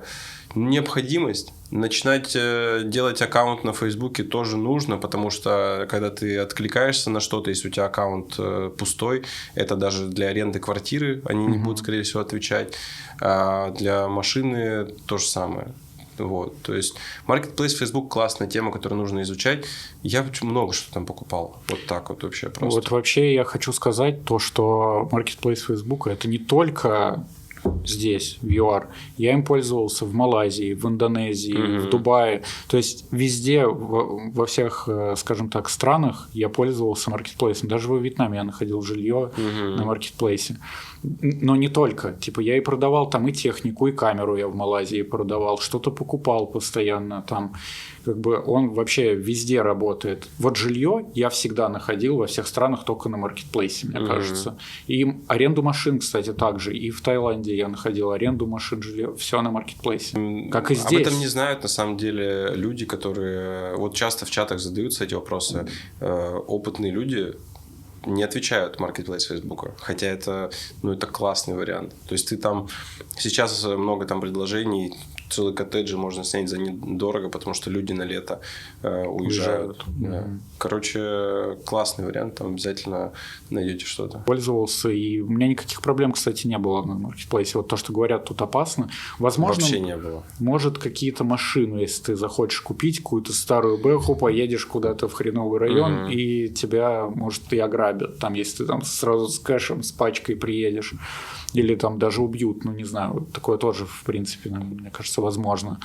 необходимость. Начинать делать аккаунт на Фейсбуке тоже нужно, потому что когда ты откликаешься на что-то, если у тебя аккаунт пустой, это даже для аренды квартиры они не будут, скорее всего, отвечать. А для машины то же самое. Вот, то есть Marketplace Facebook классная тема, которую нужно изучать. Я много что там покупал. Вот так вот вообще просто. Вот вообще я хочу сказать то, что Marketplace Facebook это не только здесь, в ЮАР. Я им пользовался в Малайзии, в Индонезии, в Дубае. То есть везде, во всех, скажем так, странах я пользовался маркетплейсом. Даже во Вьетнаме я находил жилье на маркетплейсе. Но не только. Типа я и продавал там и технику, и камеру я в Малайзии продавал. Что-то покупал постоянно там. Как бы он вообще везде работает. Вот жилье я всегда находил во всех странах только на маркетплейсе, мне кажется. И аренду машин, кстати, также. И в Таиланде я находил аренду машин, жилье. Все на маркетплейсе. Как и здесь. Об этом не знают, на самом деле, люди, которые... Вот часто в чатах задаются эти вопросы. Опытные люди не отвечают Marketplace Facebook. Хотя это классный вариант. То есть ты там... Сейчас много там предложений, целые коттеджи можно снять за недорого, потому что люди на лето уезжают. Да. Короче, классный вариант, там обязательно найдете что-то. Пользовался, и у меня никаких проблем, кстати, не было на маркетплейсе. Вот то, что говорят, тут опасно. Возможно, вообще не было. Может, какие-то машины, если ты захочешь купить какую-то старую бэху, поедешь куда-то в хреновый район, и тебя, может, и ограбят. Там, если ты там сразу с кэшем, с пачкой приедешь. Или там даже убьют, не знаю. Такое тоже, в принципе, мне кажется, возможно.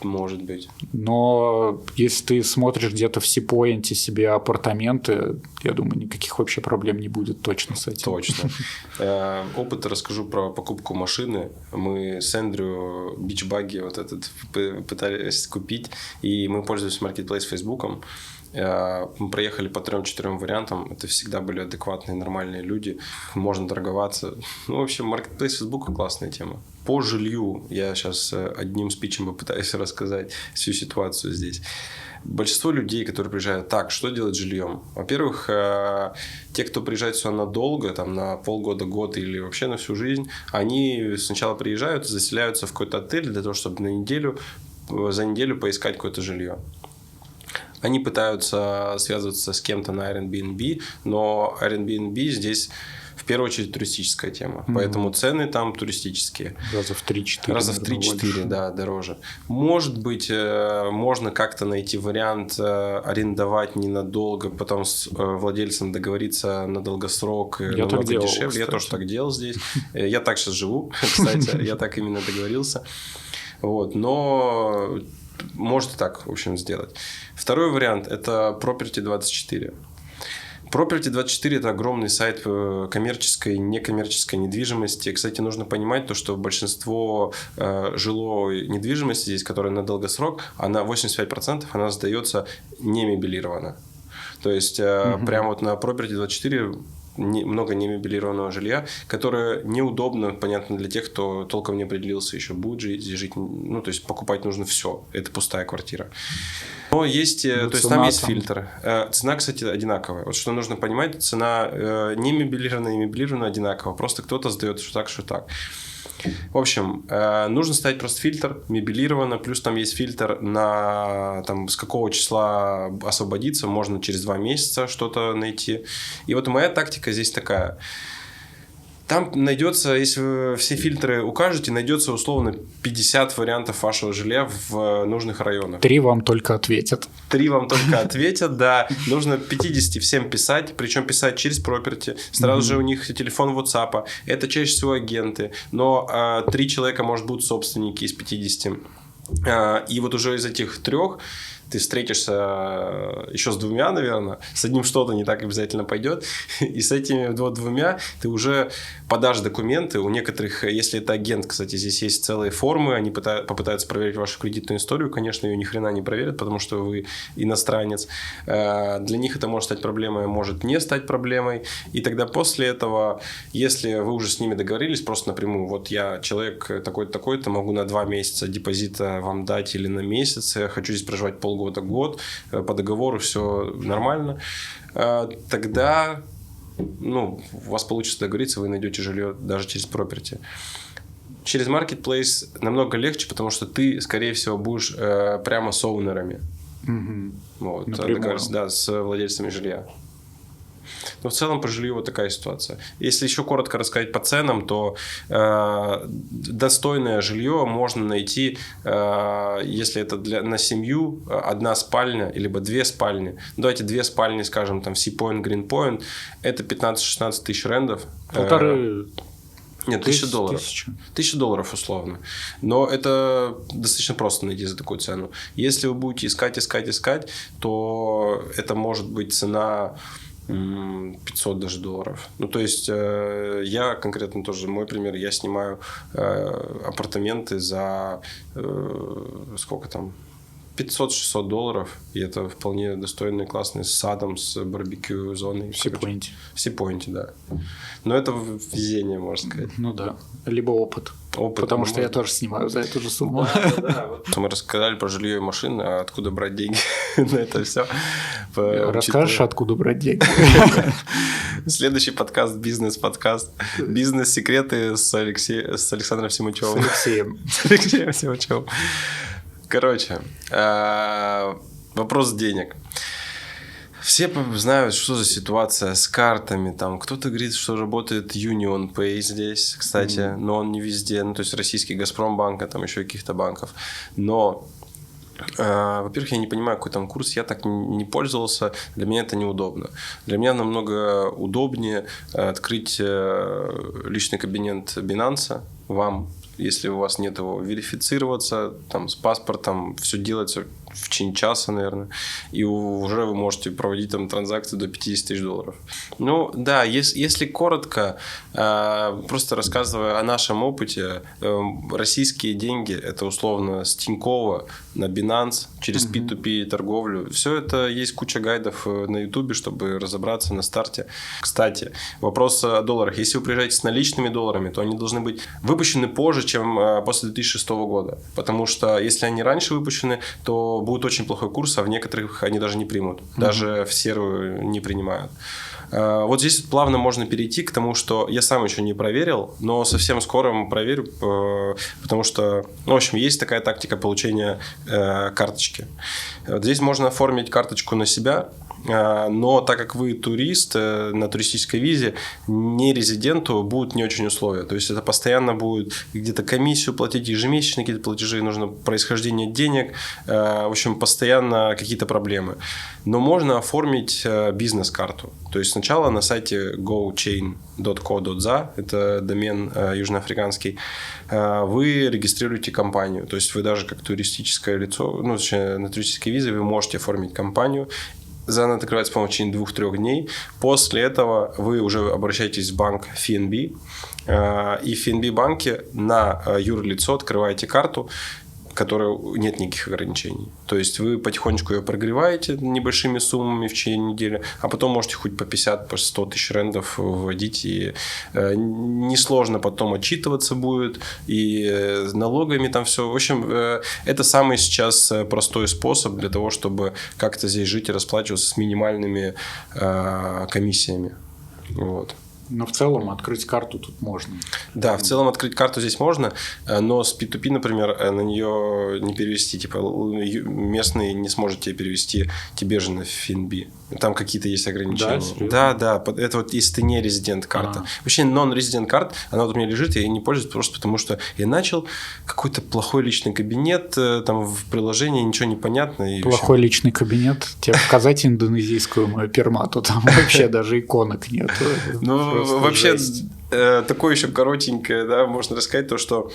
Может быть. Но если ты смотришь где-то в Сипоинте себе апартаменты, я думаю, никаких вообще проблем не будет точно с этим. Точно. Опыт расскажу про покупку машины. Мы с Эндрю бичбаги вот этот пытались купить, и мы пользовались Marketplace Фейсбуком. Мы проехали по 3-4 вариантам. Это всегда были адекватные, нормальные люди. Можно торговаться. В общем, Marketplace Facebook классная тема. По жилью я сейчас одним спичем попытаюсь рассказать всю ситуацию здесь. Большинство людей, которые приезжают, что делать с жильем? Во-первых, те, кто приезжает сюда надолго, там, на полгода, год или вообще на всю жизнь, они сначала приезжают и заселяются в какой-то отель для того, чтобы за неделю поискать какое-то жилье. Они пытаются связываться с кем-то на Airbnb, но Airbnb здесь в первую очередь туристическая тема. Поэтому цены там туристические. Раза в 3-4. Да, дороже. Может быть, можно как-то найти вариант арендовать ненадолго, потом с владельцем договориться на долгосрок. Я так делал, дешевле. кстати. Я тоже так делал здесь. Я так сейчас живу, кстати. Я так именно договорился. Вот. Но... Может и так, в общем, сделать. Второй вариант – это Property24. Property24 – это огромный сайт коммерческой и некоммерческой недвижимости. Кстати, нужно понимать то, что большинство жилой недвижимости здесь, которая на долгосрок, она 85% она сдается не мебелированно. То есть, прямо вот на Property24 много немебелированного жилья, которое неудобно, понятно, для тех, кто толком не определился еще, будет жить. То есть покупать нужно все. Это пустая квартира. Но есть, то есть там есть фильтр. Цена, кстати, одинаковая. Вот что нужно понимать, цена не мебелированная и мебелированная одинаковая. Просто кто-то сдает что так, что так. В общем, нужно ставить просто фильтр, мебелировано, плюс там есть фильтр на с какого числа освободиться, можно через 2 месяца что-то найти. И вот моя тактика здесь такая. Там найдется, если вы все фильтры укажете, найдется условно 50 вариантов вашего жилья в нужных районах. 3 вам только ответят. 3 вам только ответят, да. Нужно 50 всем писать, причем писать через Property. Сразу же у них телефон WhatsApp. Это чаще всего агенты, но 3 человека, может, будут собственники из 50. И вот уже из этих 3 ты встретишься еще с 2, наверное. С одним что-то не так обязательно пойдет. И с этими 2 ты уже подашь документы. У некоторых, если это агент, кстати, здесь есть целые формы. Они попытаются проверить вашу кредитную историю. Конечно, ее ни хрена не проверят, потому что вы иностранец. Для них это может стать проблемой, может не стать проблемой. И тогда после этого, если вы уже с ними договорились, просто напрямую, вот я человек такой-то, такой-то, могу на 2 месяца депозита вам дать или на месяц, я хочу здесь проживать полгода, год, по договору все нормально, тогда у вас получится договориться, вы найдете жилье даже через Property. Через Marketplace намного легче, потому что ты, скорее всего, будешь прямо с оунерами. Вот, договориться, да, с владельцами жилья. Но в целом по жилью вот такая ситуация. Если еще коротко рассказать по ценам, то достойное жилье можно найти, если это на семью, 1 спальня, либо 2 спальни. Давайте 2 спальни, скажем, там Sea Point, Green Point, это 15-16 тысяч рендов. Нет, $1000. $1000 условно. Но это достаточно просто найти за такую цену. Если вы будете искать, то это может быть цена $500 даже. Ну, то есть, я конкретно тоже, мой пример, я снимаю апартаменты за сколько там? $500-600, и это вполне достойный, классный, с садом, с барбекю зоной. В Сипойнте. В Сипойнте, да. Но это везение, можно сказать. Ну да, либо опыт. Потому что я тоже снимаю за эту же сумму. Да. Мы рассказали про жилье и машины, а откуда брать деньги на это все. Расскажешь, откуда брать деньги? Следующий подкаст, бизнес-подкаст. Бизнес-секреты с Александром Симачевым. С Алексеем Симачевым. Короче, вопрос денег. Все знают, что за ситуация с картами. Там кто-то говорит, что работает Union Pay здесь, кстати, но он не везде. Ну, то есть российский Газпромбанк, а там еще каких-то банков. Но, во-первых, я не понимаю, какой там курс. Я так не пользовался. Для меня это неудобно. Для меня намного удобнее открыть личный кабинет Binance вам, если у вас нет его, верифицироваться, там, с паспортом, все делается в течение часа, наверное, и уже вы можете проводить там транзакции до $50 000. Ну, да, если коротко, просто рассказывая о нашем опыте, российские деньги, это условно с Тинькова на Binance, через P2P торговлю, все это есть куча гайдов на YouTube, чтобы разобраться на старте. Кстати, вопрос о долларах. Если вы приезжаете с наличными долларами, то они должны быть выпущены позже, чем после 2006 года, потому что если они раньше выпущены, то будет очень плохой курс, а в некоторых они даже не примут. Даже в серую не принимают. Вот здесь плавно можно перейти к тому, что я сам еще не проверил, но совсем скоро проверю, потому что, в общем, есть такая тактика получения карточки. Вот здесь можно оформить карточку на себя, но так как вы турист на туристической визе, не резиденту будут не очень условия. То есть это постоянно будет где-то комиссию платить, ежемесячные какие-то платежи, нужно происхождение денег, в общем, постоянно какие-то проблемы. Но можно оформить бизнес-карту. То есть сначала на сайте gochain.co.za, это домен южноафриканский, вы регистрируете компанию. То есть вы даже как туристическое лицо, ну, на туристической визе вы можете оформить компанию. Заново открывается, по-моему, в течение 2-3 дней. После этого вы уже обращаетесь в банк FNB. И в FNB банке на юрлицо открываете карту, в которой нет никаких ограничений. То есть вы потихонечку ее прогреваете небольшими суммами в течение недели, а потом можете хоть по 50, по 100 тысяч рендов вводить. И несложно потом отчитываться будет. И налогами там все. В общем, это самый сейчас простой способ для того, чтобы как-то здесь жить и расплачиваться с минимальными комиссиями. Вот. Но в целом открыть карту тут можно. Да, в целом открыть карту здесь можно, но с P2P, например, на нее не перевести. Типа местный не сможет тебе перевести тебе же на Finbi. Там какие-то есть ограничения. Да. Это вот если ты не резидент карта. Вообще non-резидент карт, она вот у меня лежит, я ей не пользуюсь просто потому, что я начал какой-то плохой личный кабинет, там в приложении ничего не понятно. Плохой личный кабинет. Тебе показать индонезийскую мою пермату, там вообще даже иконок нет. Ну, вообще, такое еще коротенькое, да, можно рассказать, то, что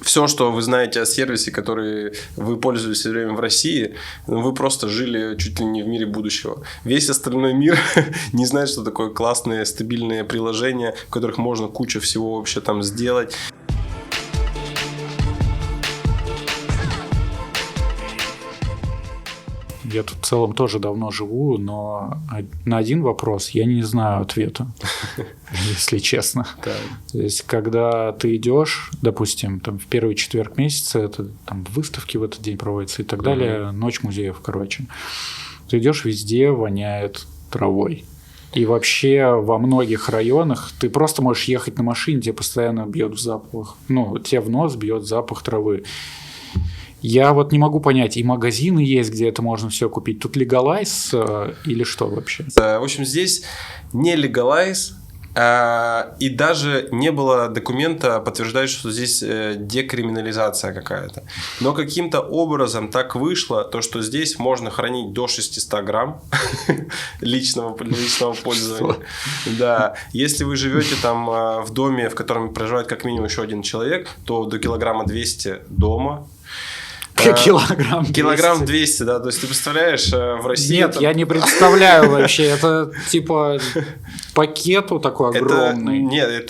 все, что вы знаете о сервисе, который вы пользовались все время в России, вы просто жили чуть ли не в мире будущего. Весь остальной мир не знает, что такое классные, стабильные приложения, в которых можно кучу всего вообще там сделать. Я тут в целом тоже давно живу, но на один вопрос я не знаю ответа, если честно. То есть, когда ты идешь, допустим, там, в первый четверг месяца, это там выставки в этот день проводятся и так далее, ночь музеев, короче. Ты идешь, везде воняет травой. И вообще во многих районах ты просто можешь ехать на машине, тебе постоянно бьет запах, тебе в нос бьет запах травы. Я вот не могу понять, и магазины есть, где это можно все купить. Тут легалайз или что вообще? В общем, здесь не легалайз, и даже не было документа, подтверждающего, что здесь декриминализация какая-то. Но каким-то образом так вышло, то, что здесь можно хранить до 600 грамм личного пользования. Да. Если вы живете там в доме, в котором проживает как минимум еще один человек, то до килограмма 200 дома. Килограмм 200. Килограмм 200, да. То есть, ты представляешь, в России... Нет, я не представляю вообще. Это типа пакету такой огромный. Нет.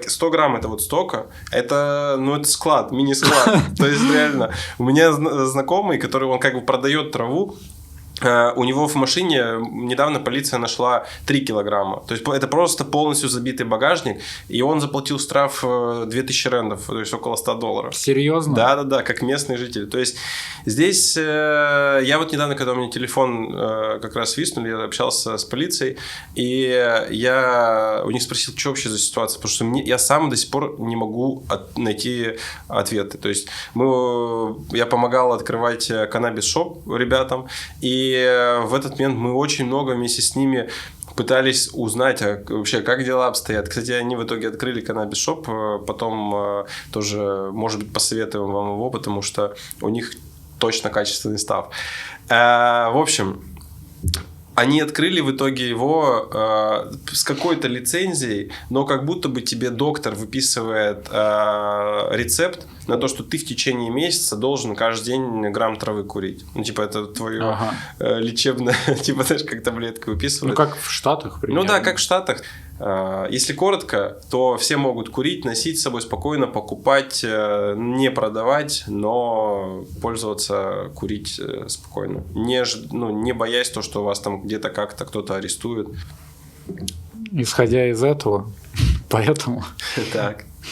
100 грамм это вот столько. Это склад, мини-склад. То есть, реально. У меня знакомый, который он как бы продает траву, у него в машине недавно полиция нашла 3 килограмма. То есть, это просто полностью забитый багажник. И он заплатил штраф 2000 рендов, то есть около $100. Серьезно? Да, как местный житель. То есть, здесь я вот недавно, когда у меня телефон как раз свистнули, я общался с полицией, и я у них спросил, что вообще за ситуация, потому что я сам до сих пор не могу найти ответы. То есть, я помогал открывать каннабис-шоп ребятам, и в этот момент мы очень много вместе с ними пытались узнать вообще, как дела обстоят. Кстати, они в итоге открыли каннабис-шоп, потом тоже, может быть, посоветуем вам его, потому что у них точно качественный став. В общем, они открыли в итоге его с какой-то лицензией, но как будто бы тебе доктор выписывает рецепт на то, что ты в течение месяца должен каждый день грамм травы курить. Это твое лечебное, знаешь, как таблетка выписывают. Как в Штатах, примерно. Да, как в Штатах. Если коротко, то все могут курить, носить с собой спокойно, покупать, не продавать, но пользоваться, курить спокойно. Не боясь то, что вас там где-то как-то кто-то арестует. Исходя из этого, поэтому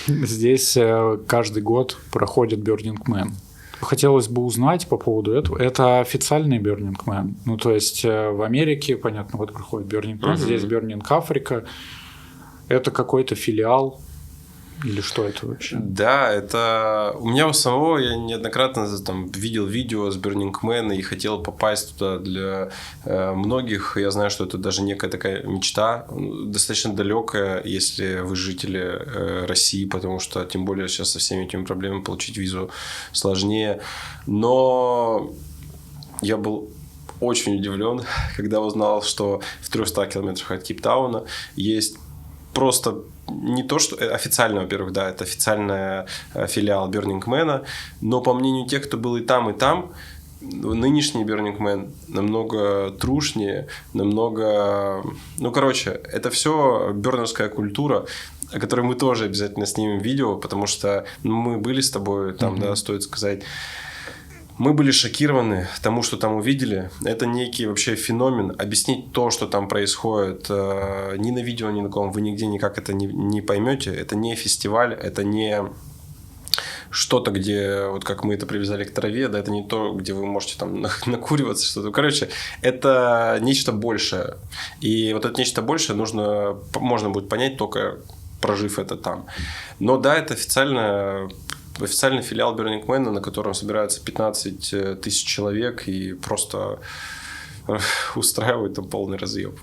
здесь каждый год проходит Burning Man. Хотелось бы узнать по поводу этого. Это официальный Burning Man. То есть в Америке, понятно, вот проходит Burning Man, здесь Burning Africa. Это какой-то филиал или что это вообще? Да, это... У меня у самого, я неоднократно видел видео с Burning Man и хотел попасть туда. Для многих, я знаю, что это даже некая такая мечта, достаточно далекая, если вы жители России, потому что, тем более, сейчас со всеми этими проблемами получить визу сложнее. Но я был очень удивлен, когда узнал, что в 300 километрах от Кейптауна есть просто не то, что официально, во-первых, да, это официальный филиал Burning Man, но по мнению тех, кто был и там, нынешний Burning Man намного трушнее, намного... это все бёрнерская культура, о которой мы тоже обязательно снимем видео, потому что мы были с тобой там, да, стоит сказать. Мы были шокированы тому, что там увидели. Это некий вообще феномен. Объяснить то, что там происходит, ни на видео, ни на ком, вы нигде никак это не поймете. Это не фестиваль, это не что-то, где, вот как мы это привязали к траве, да, это не то, где вы можете там накуриваться, что-то. Короче, это нечто большее. И вот это нечто большее можно будет понять только прожив это там. Но да, это официальный филиал Burning Man, на котором собираются 15 тысяч человек и просто устраивают там полный разъеб.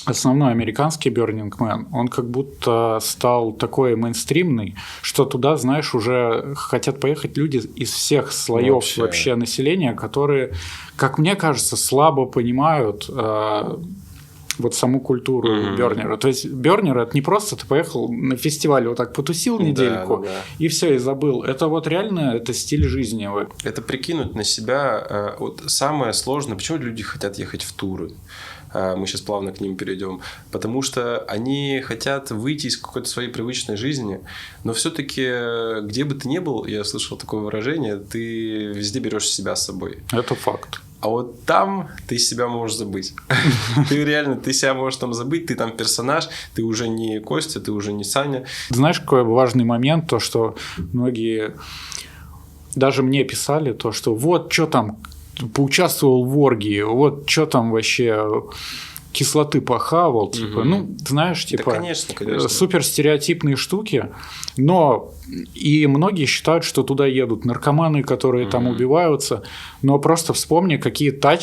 Основной американский Burning Man, он как будто стал такой мейнстримный, что туда, знаешь, уже хотят поехать люди из всех слоев вообще населения, которые, как мне кажется, слабо понимают вот саму культуру бернера. То есть бернер — это не просто ты поехал на фестиваль, вот так потусил недельку и все, и забыл. Это вот реально это стиль жизни. Это прикинуть на себя. Вот самое сложное, почему люди хотят ехать в туры? Мы сейчас плавно к ним перейдем. Потому что они хотят выйти из какой-то своей привычной жизни, но все-таки, где бы ты ни был, я слышал такое выражение, ты везде берешь себя с собой. Это факт. А вот там ты себя можешь забыть. Ты себя можешь там забыть, ты там персонаж, ты уже не Костя, ты уже не Саня. Знаешь, какой важный момент, то, что многие даже мне писали, то, что вот что там, поучаствовал в оргии, вот что там вообще кислоты похавал, типа, знаешь, типа, да, конечно. супер стереотипные штуки, но и многие считают, что туда едут наркоманы, которые там убиваются, но просто вспомни,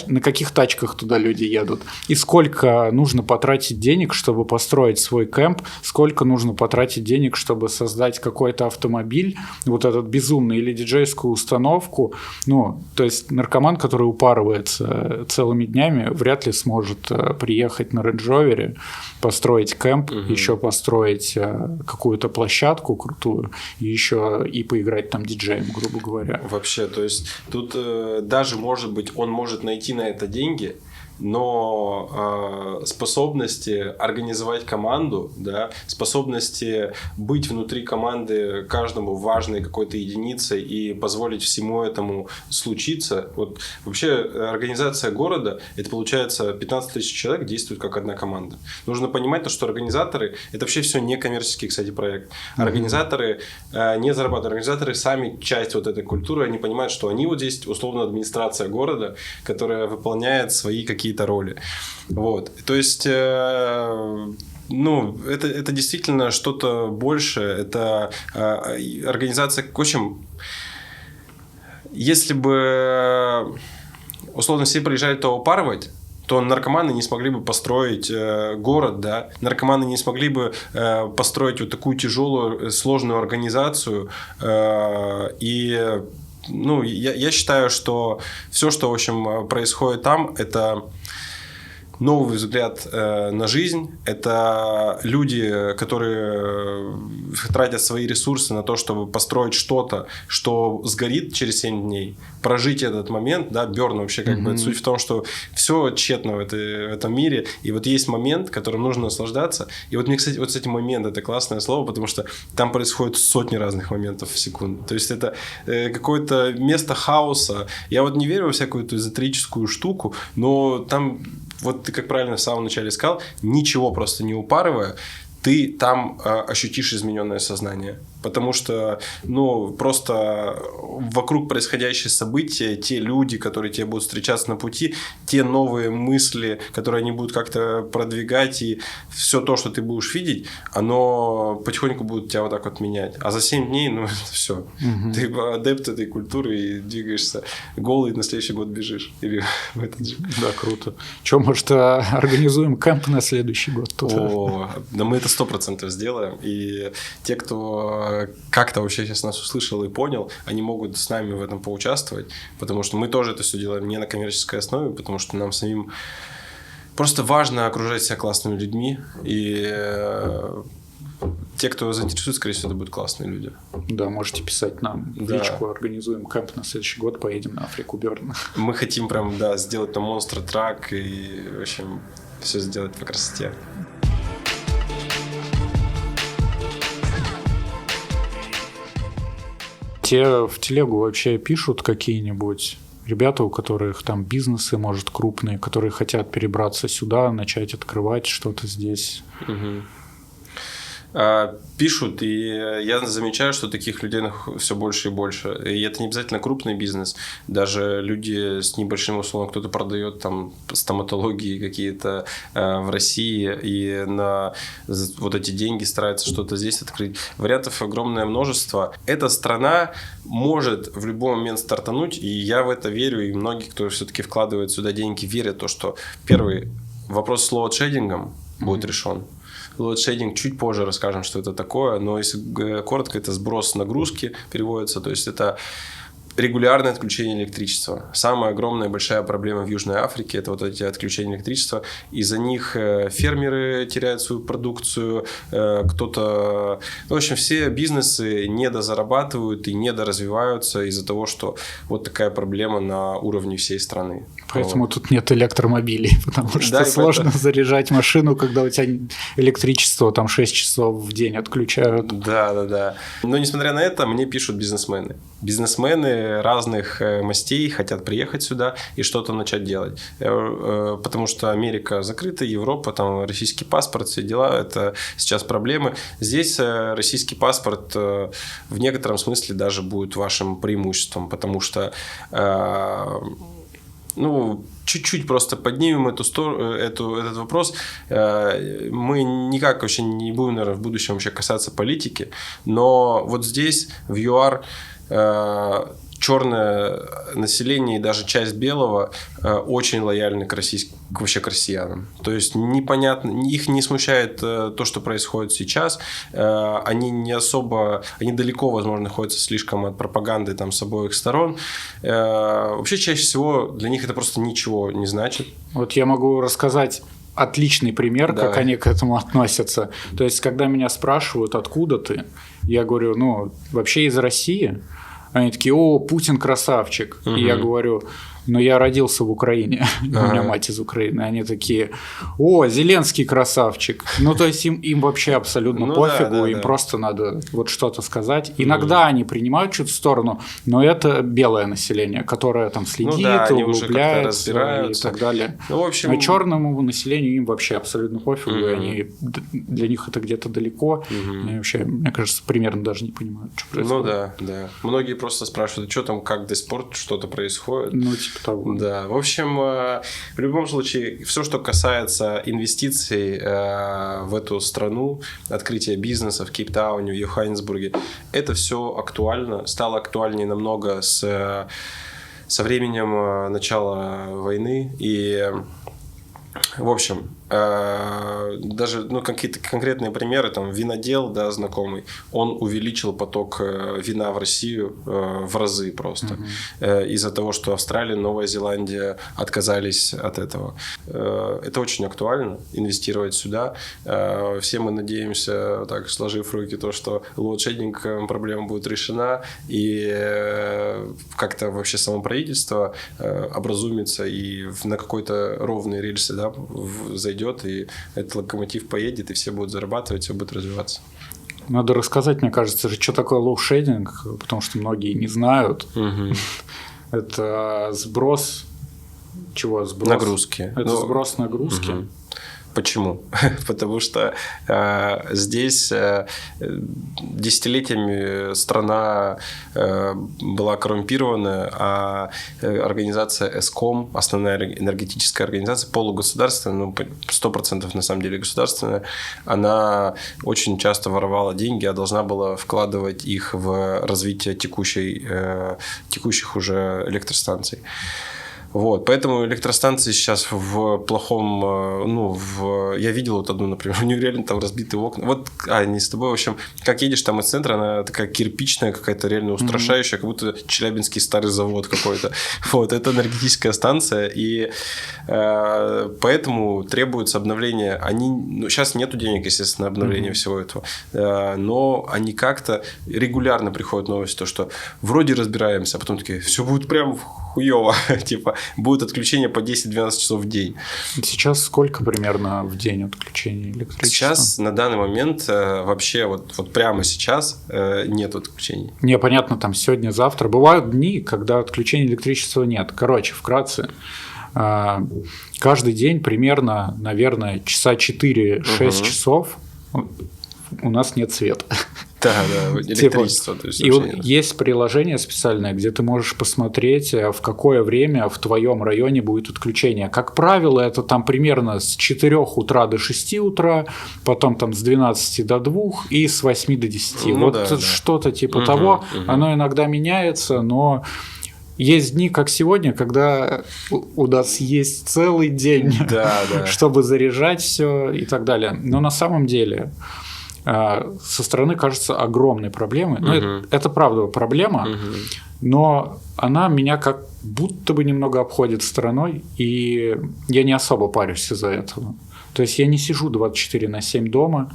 на каких тачках туда люди едут, и сколько нужно потратить денег, чтобы построить свой кемп, сколько нужно потратить денег, чтобы создать какой-то автомобиль, вот этот безумный, или диджейскую установку, то есть наркоман, который упарывается целыми днями, вряд ли сможет приехать на рейндж-ровере, построить кемп, еще построить какую-то площадку крутую, и еще и поиграть там диджеем, грубо говоря. Вообще, то есть тут даже, может быть, он может найти на это деньги, но способности организовать команду, да, способности быть внутри команды каждому важной какой-то единицей и позволить всему этому случиться. Вот вообще организация города, это получается 15 тысяч человек действуют как одна команда. Нужно понимать, что организаторы, это вообще все не коммерческий, кстати, проект. Организаторы не зарабатывают, организаторы сами часть вот этой культуры, они понимают, что они вот здесь условно администрация города, которая выполняет свои какие-то роли. Вот. То есть, это действительно что-то большее. Это организация... В общем, если бы условно все приезжали то упарывать, то наркоманы не смогли бы построить город, да, наркоманы не смогли бы построить вот такую тяжелую, сложную организацию, и я считаю, что все, что, в общем, происходит там, это новый взгляд на жизнь. Это люди, которые тратят свои ресурсы на то, чтобы построить что-то, что сгорит через 7 дней. Прожить этот момент, да, Бёрн вообще как бы суть в том, что все тщетно в этом мире, и вот есть момент, которым нужно наслаждаться. И вот мне, кстати, вот кстати, момент — это классное слово, потому что там происходит сотни разных моментов в секунду. То есть это какое-то место хаоса. Я вот не верю во всякую эту эзотерическую штуку, но там, вот ты как правильно в самом начале сказал, ничего просто не упарывая, ты там ощутишь измененное сознание. Потому что, просто вокруг происходящие события, те люди, которые тебе будут встречаться на пути, те новые мысли, которые они будут как-то продвигать, и все то, что ты будешь видеть, оно потихоньку будет тебя вот так вот менять. А за 7 дней, это все. Ты адепт этой культуры и двигаешься голый, на следующий год бежишь. Или в этот же. Да, круто. Че, может, организуем кемп на следующий год? Да мы это 100% сделаем. И те, кто как-то вообще сейчас нас услышал и понял, они могут с нами в этом поучаствовать, потому что мы тоже это все делаем не на коммерческой основе, потому что нам самим просто важно окружать себя классными людьми, и те, кто заинтересует, скорее всего, это будут классные люди. Да, можете писать нам в личку, организуем кемп на следующий год, поедем на Африку Бёрн. Мы хотим прям, сделать там монстр-трак и, в общем, все сделать по красоте. Те в телегу вообще пишут какие-нибудь ребята, у которых там бизнесы, может, крупные, которые хотят перебраться сюда, начать открывать что-то здесь? Пишут, и я замечаю, что таких людей все больше и больше. И это не обязательно крупный бизнес. Даже люди с небольшим, условно, кто-то продает там стоматологии какие-то в России, и на вот эти деньги стараются что-то здесь открыть. Вариантов огромное множество. Эта страна может в любой момент стартануть, и я в это верю, и многие, кто все-таки вкладывает сюда деньги, верят в то, что первый вопрос с лоудшедингом будет решен. Лоудшединг чуть позже расскажем, что это такое, но если коротко, это сброс нагрузки переводится, то есть это регулярное отключение электричества. Самая огромная большая проблема в Южной Африке – это вот эти отключения электричества. Из-за них фермеры теряют свою продукцию, кто-то… В общем, все бизнесы недозарабатывают и недоразвиваются из-за того, что вот такая проблема на уровне всей страны. Поэтому тут нет электромобилей, потому что сложно заряжать машину, когда у тебя электричество там 6 часов в день отключают. Да. Но несмотря на это, мне пишут бизнесмены. Бизнесмены разных мастей хотят приехать сюда и что-то начать делать. Потому что Америка закрыта, Европа, там российский паспорт, все дела, это сейчас проблемы. Здесь российский паспорт в некотором смысле даже будет вашим преимуществом, потому что чуть-чуть просто поднимем этот вопрос. Мы никак вообще не будем, наверное, в будущем вообще касаться политики, но вот здесь, в ЮАР, черное население и даже часть белого очень лояльны к россиянам. То есть непонятно, их не смущает то, что происходит сейчас. Они они далеко, возможно, находятся слишком от пропаганды там с обоих сторон. Вообще, чаще всего для них это просто ничего не значит. Вот я могу рассказать отличный пример, как они к этому относятся. То есть, когда меня спрашивают, откуда ты, я говорю, вообще из России. Они такие: о, Путин красавчик. Угу. И я говорю: но я родился в Украине, у меня мать из Украины. Они такие: о, Зеленский красавчик. То есть им вообще абсолютно пофигу, им просто надо вот что-то сказать. Иногда они принимают чью-то сторону, но это белое население, которое там следит, углубляется и так далее. В общем... А черному населению им вообще абсолютно пофигу, и для них это где-то далеко. И вообще, мне кажется, примерно даже не понимают, что происходит. Да. Многие просто спрашивают: что там, как до спорта, что-то происходит. Того. Да, в общем, в любом случае, все, что касается инвестиций в эту страну, открытия бизнеса в Кейптауне, в Йоханнесбурге, это все актуально, стало актуальнее намного со временем начала войны. И, в общем, даже какие-то конкретные примеры, там винодел, знакомый, он увеличил поток вина в Россию в разы просто, из-за того, что Австралия, Новая Зеландия отказались от этого. Это очень актуально, инвестировать сюда. Все мы надеемся, так сложив руки, то, что лоудшединг проблема будет решена, и как-то вообще само правительство образумится и на какой-то ровной рельсе зайдет, и этот локомотив поедет, и все будут зарабатывать, все будет развиваться. Надо рассказать, мне кажется, что такое лоушейдинг, потому что многие не знают. Это сброс... Чего? Сброс? Нагрузки. Это сброс нагрузки. Почему? Потому что здесь десятилетиями страна была коррумпирована, а организация Эском, основная энергетическая организация, полугосударственная, 100% на самом деле государственная, она очень часто воровала деньги, а должна была вкладывать их в развитие текущих уже электростанций. Поэтому электростанции сейчас в плохом, я видел одну, например, у нее реально там разбитые окна. Не с тобой, в общем, как едешь там из центра, она такая кирпичная какая-то, реально устрашающая, как будто Челябинский старый завод какой-то. Это энергетическая станция, и поэтому требуется обновление. Сейчас нету денег, естественно, на обновление всего этого, но они как-то регулярно приходят новости, то, что вроде разбираемся, а потом такие: все будет прям хуёво, будет отключение по 10-12 часов в день. Сейчас сколько примерно в день отключения электричества? Сейчас, на данный момент, вообще вот прямо сейчас нет отключений. Понятно, там сегодня-завтра. Бывают дни, когда отключения электричества нет. Короче, вкратце. Каждый день примерно, наверное, часа 4-6 часов у нас нет света. Да, электричество. То есть и вот есть приложение специальное, где ты можешь посмотреть, в какое время в твоем районе будет отключение. Как правило, это там примерно с 4 утра до 6 утра, потом там с 12 до 2 и с 8 до 10. Ну, вот да, что-то типа того. Оно иногда меняется, но есть дни, как сегодня, когда у нас есть целый день, чтобы заряжать все и так далее. Но на самом деле со стороны кажется огромной проблемой. Но это правда проблема, но она меня как будто бы немного обходит стороной, и я не особо парюсь из-за этого. То есть я не сижу 24/7 дома.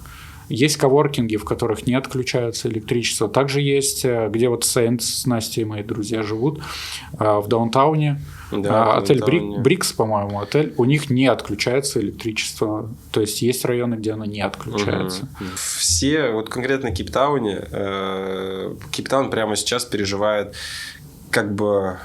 Есть коворкинги, в которых не отключаются электричество. Также есть, где вот с Настей мои друзья живут, в даунтауне. Да, отель Брикс, по-моему, отель. У них не отключается электричество. То есть есть районы, где оно не отключается. Все, вот конкретно Кейптауне, Кейптаун прямо сейчас переживает как бы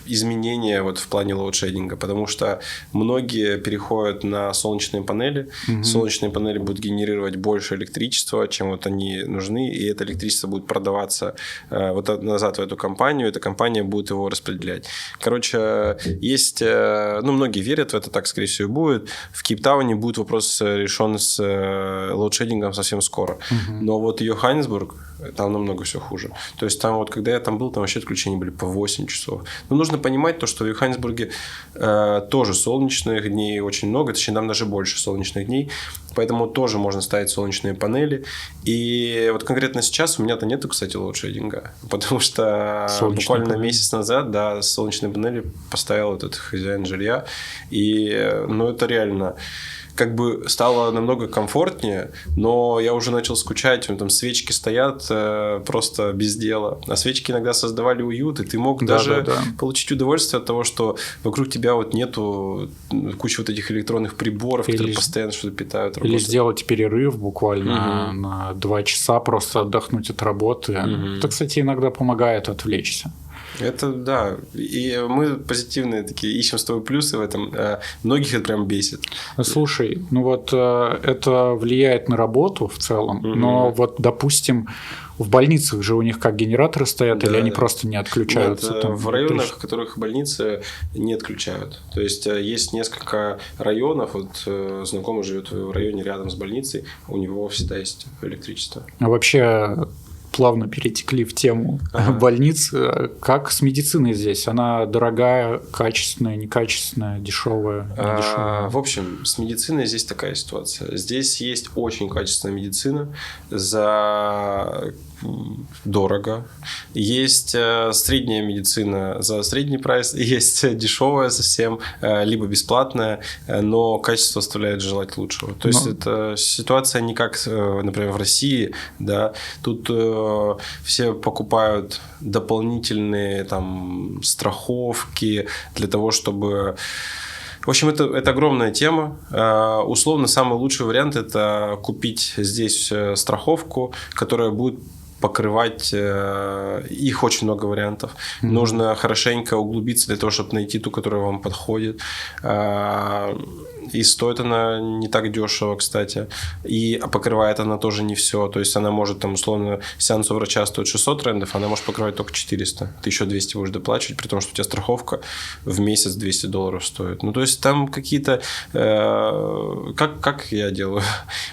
изменения вот в плане лоудшединга, потому что многие переходят на солнечные панели. Солнечные панели будут генерировать больше электричества, чем вот они нужны, и это электричество будет продаваться вот назад в эту компанию, эта компания будет его распределять. Короче, есть... многие верят в это, так, скорее всего, и будет. В Кейптауне будет вопрос решен с лоудшедингом совсем скоро. Но вот Йоханнесбург, там намного все хуже. То есть там вот, когда я там был, там вообще отключения были по 8 часов. Но нужно понимать то, что в Йоханнесбурге тоже солнечных дней очень много, точнее, там даже больше солнечных дней, поэтому тоже можно ставить солнечные панели. И вот конкретно сейчас у меня-то нету, кстати, лоудшединга, потому что буквально месяц назад, солнечные панели поставил этот хозяин жилья, и, это реально... как бы стало намного комфортнее, но я уже начал скучать, там свечки стоят просто без дела, а свечки иногда создавали уют, и ты мог даже получить удовольствие от того, что вокруг тебя вот нету кучи вот этих электронных приборов, которые постоянно что-то питают. Или сделать перерыв буквально на 2 часа, просто отдохнуть от работы. Это, кстати, иногда помогает отвлечься. Это да. И мы позитивные такие, ищем с тобой плюсы в этом. Многих это прям бесит. Слушай, это влияет на работу в целом, но вот, допустим, в больницах же у них как генераторы стоят, или они просто не отключаются? Нет, в районах, в которых больницы не отключают. То есть есть несколько районов, вот знакомый живет в районе рядом с больницей, у него всегда есть электричество. А вообще... плавно перетекли в тему больниц. Как с медициной здесь? Она дорогая, качественная, некачественная, дешевая, недешевая? В общем, с медициной здесь такая ситуация. Здесь есть очень качественная медицина за дорого. Есть средняя медицина за средний прайс, есть дешевая совсем, либо бесплатная, но качество оставляет желать лучшего. То есть это ситуация не как, например, в России, да, тут все покупают дополнительные там страховки для того, чтобы... В общем, это огромная тема. Условно, самый лучший вариант – это купить здесь страховку, которая будет покрывать, их очень много вариантов. Нужно хорошенько углубиться для того, чтобы найти ту, которая вам подходит. И стоит она не так дешево, кстати. И покрывает она тоже не все. То есть она может, там, условно, сеанс у врача стоит 600 рендов, она может покрывать только 400. Ты еще 200 будешь доплачивать, при том, что у тебя страховка в месяц $200 стоит. То есть там какие-то... Как я делаю?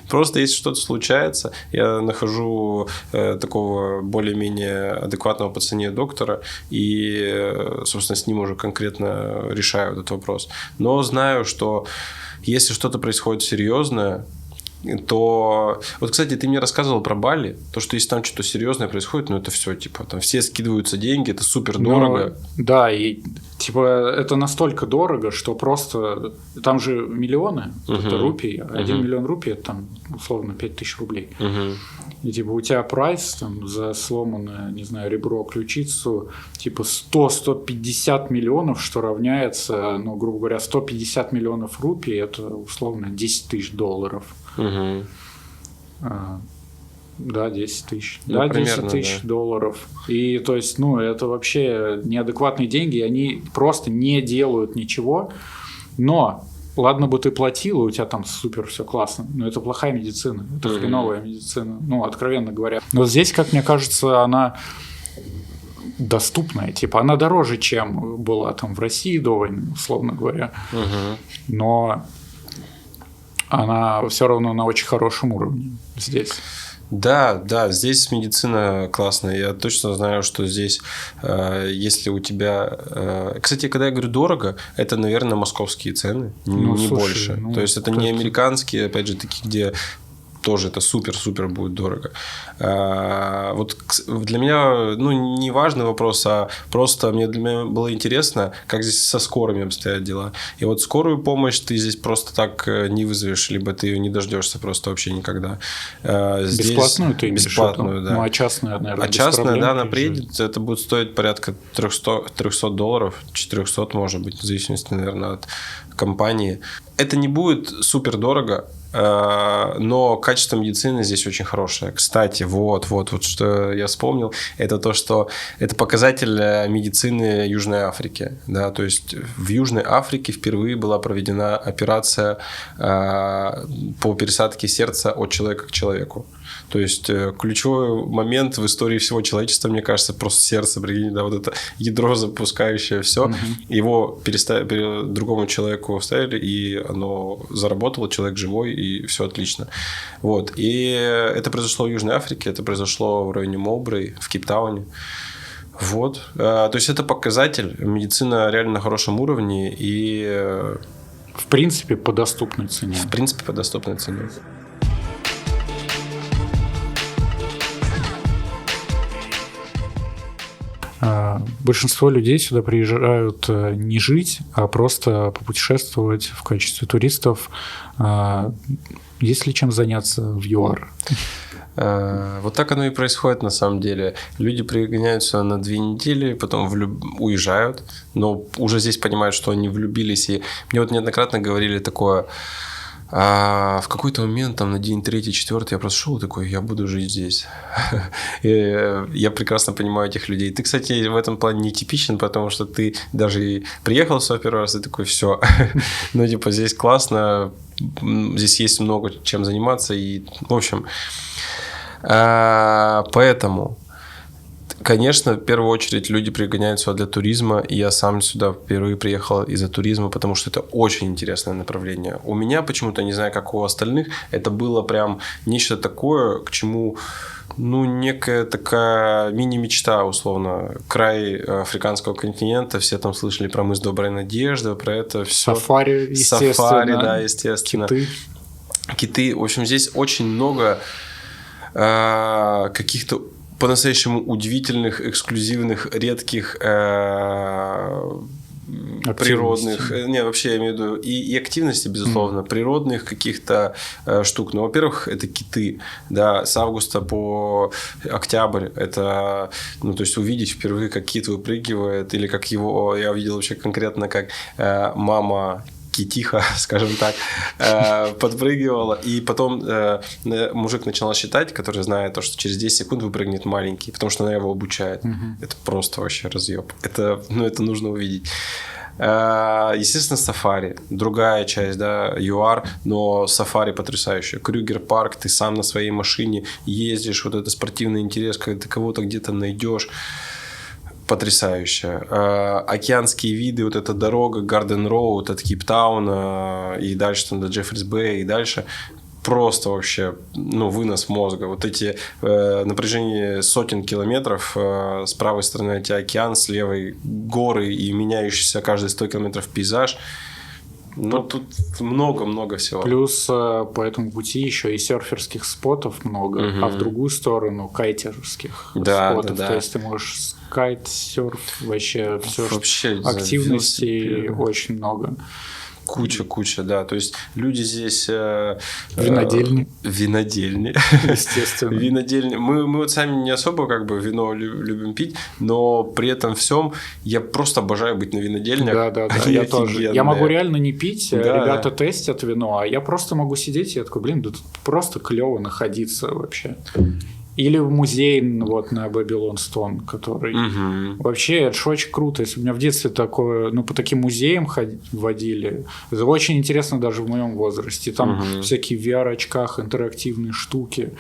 Просто если что-то случается, я нахожу такого более-менее адекватного по цене доктора и, собственно, с ним уже конкретно решаю этот вопрос. Но знаю, что если что-то происходит серьезное, то... Вот, кстати, ты мне рассказывал про Бали, то, что если там что-то серьезное происходит, это все, типа, там все скидываются деньги, это супер дорого. Да, и типа это настолько дорого, что просто... Там же миллионы рупий, 1 миллион рупий, это там, условно, 5000 рублей. И типа у тебя прайс там за сломанное, не знаю, ребро, ключицу, типа 100-150 миллионов, что равняется, грубо говоря, 150 миллионов рупий, это условно 10 тысяч долларов. Да, 10 тысяч. Да, 10 тысяч долларов. И то есть, это вообще неадекватные деньги, они просто не делают ничего. Но ладно бы ты платил, и у тебя там супер все классно, но это плохая медицина, это хреновая медицина, ну, откровенно говоря. Но здесь, как мне кажется, она доступная, типа она дороже, чем была там в России до войны, условно говоря, но она все равно на очень хорошем уровне здесь. Да, здесь медицина классная. Я точно знаю, что здесь, если у тебя... Кстати, когда я говорю дорого, это, наверное, московские цены, не больше. То есть, это не американские, опять же, такие, где тоже это супер-супер будет дорого. Вот для меня, не важный вопрос, а просто для меня было интересно, как здесь со скорыми обстоят дела. И вот скорую помощь ты здесь просто так не вызовешь, либо ты ее не дождешься просто вообще никогда. Здесь бесплатную ты имеешь? Бесплатную, да. Ну, а частная, наверное, а частная, да, она приедет, это будет стоить порядка $300, 400, может быть, в зависимости, наверное, от компании. Это не будет супер дорого, но качество медицины здесь очень хорошее. Кстати, вот что я вспомнил, это то, что это показатель медицины Южной Африки. Да? То есть в Южной Африке впервые была проведена операция по пересадке сердца от человека к человеку. То есть ключевой момент в истории всего человечества, мне кажется, просто сердце, прикинь, да, вот это ядро, запускающее все, его другому человеку вставили, и оно заработало, человек живой, и все отлично. Вот. И это произошло в Южной Африке, это произошло в районе Моубрей, в Кейптауне. Вот. То есть это показатель, медицина реально на хорошем уровне и... В принципе, по доступной цене. В принципе, по доступной цене. Большинство людей сюда приезжают не жить, а просто попутешествовать в качестве туристов. Есть ли чем заняться в ЮАР? Вот так оно и происходит на самом деле. Люди пригоняются на 2 недели, потом уезжают, но уже здесь понимают, что они влюбились. И мне вот неоднократно говорили такое... А в какой-то момент, там, на день 3-4, я просто шел такой, я буду жить здесь. И я прекрасно понимаю этих людей. Ты, кстати, в этом плане нетипичен, потому что ты даже и приехал сюда первый раз, и такой, все. Ну, типа, здесь классно, здесь есть много чем заниматься. И, в общем, поэтому... Конечно, в первую очередь люди пригоняют сюда для туризма, и я сам сюда впервые приехал из-за туризма, потому что это очень интересное направление. У меня почему-то, не знаю, как у остальных, это было прям нечто такое, к чему, некая такая мини-мечта, условно. Край африканского континента, все там слышали про мыс Доброй Надежды, про это все. Сафари, естественно. Сафари, да, естественно. Киты. В общем, здесь очень много каких-то по-настоящему удивительных, эксклюзивных, редких природных, вообще я имею в виду и активности, безусловно, природных каких-то штук. Ну, во-первых, это киты, да, с августа по октябрь, это, то есть увидеть впервые, как кит выпрыгивает, или как его, я увидел вообще конкретно, как мама китиха, скажем так, подпрыгивала, и потом мужик начал считать, который знает то, что через 10 секунд выпрыгнет маленький, потому что она его обучает. Это просто вообще разъеб. Это нужно увидеть. Естественно, сафари. Другая часть, да, ЮАР, но сафари потрясающая. Крюгер-парк, ты сам на своей машине ездишь, вот это спортивный интерес, когда ты кого-то где-то найдешь. Потрясающе. Океанские виды, вот эта дорога, Гарден Роуд от Кейптауна и дальше там до Джеффрис Бэй и дальше. Просто вообще, вынос мозга. Вот эти напряжение сотен километров, с правой стороны у тебя океан, с левой горы и меняющийся каждые 100 километров пейзаж. Тут много-много всего. Плюс по этому пути еще и серферских спотов много, а в другую сторону кайтерских спотов. Да. То есть ты можешь кайт, серф, вообще активностей очень много. Куча, да. То есть люди здесь... Винодельни. Естественно. Винодельни. Мы вот сами не особо вино любим пить, но при этом всем я просто обожаю быть на винодельнях. Да, я тоже. Я могу реально не пить, ребята тестят вино, а я просто могу сидеть, и я такой, тут просто клево находиться вообще. Или в музей вот на Babylon-Stone, который... Вообще, это же очень круто. Если у меня в детстве такое... Ну, по таким музеям водили. Это очень интересно даже в моем возрасте. Там всякие в VR-очках, интерактивные штуки.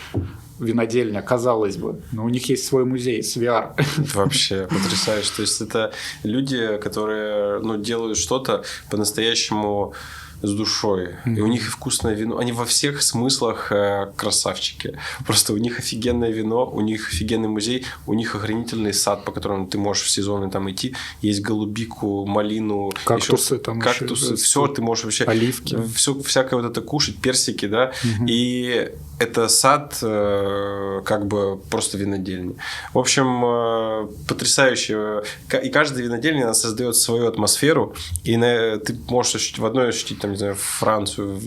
Винодельня, казалось бы. Но у них есть свой музей с VR. Вообще потрясающе. То есть, это люди, которые делают что-то по-настоящему с душой. И у них и вкусное вино. Они во всех смыслах красавчики. Просто у них офигенное вино, у них офигенный музей, у них охранительный сад, по которому ты можешь в сезоны там идти. Есть голубику, малину, кактусы, там кактусы. Все ты можешь вообще... Оливки. Все, всякое вот это кушать, персики, да. И это сад как бы просто винодельни. В общем, потрясающе. И каждая винодельня, она создает свою атмосферу. И ты можешь в одной ощутить там, не знаю, Францию,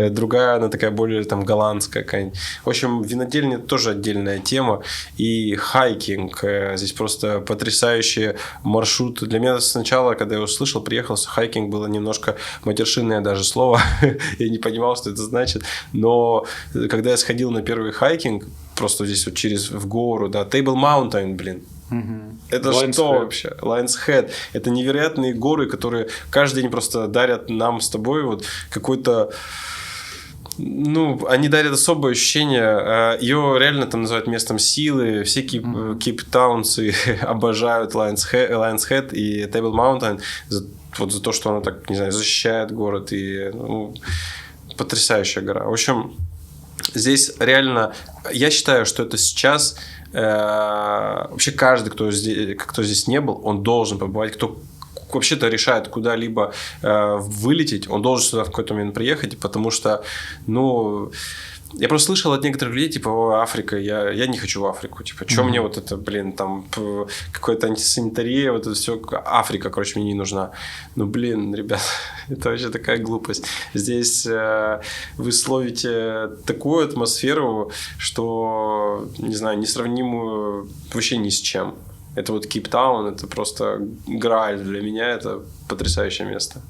другая, она такая более там голландская какая-нибудь. В общем, винодельня тоже отдельная тема. И хайкинг. Здесь просто потрясающий маршрут. Для меня сначала, когда я услышал, приехал, хайкинг было немножко матершинное даже слово. Я не понимал, что это значит. Но когда я сходил на первый хайкинг, просто здесь вот в гору, да, Table Mountain, блин. Это Lions что Head. вообще? Lions Head. Это невероятные горы, которые каждый день просто дарят нам с тобой вот какой-то... они дарят особое ощущение. Ее реально там называют местом силы. Все кейптаунцы обожают Lions Head и Table Mountain за то, что она так, не знаю, защищает город. И потрясающая гора. В общем, здесь реально... Я считаю, что это сейчас... вообще каждый, кто здесь не был, он должен побывать. Кто вообще-то решает куда-либо вылететь, он должен сюда в какой-то момент приехать, потому что, я просто слышал от некоторых людей, типа, Африка, я не хочу в Африку. Типа, что мне вот это, там, какая-то антисанитария, вот это все. Африка, короче, мне не нужна. Ребят, это вообще такая глупость. Здесь вы словите такую атмосферу, что, не знаю, несравнимую вообще ни с чем. Это вот Кейптаун, это просто грааль для меня, это потрясающее место.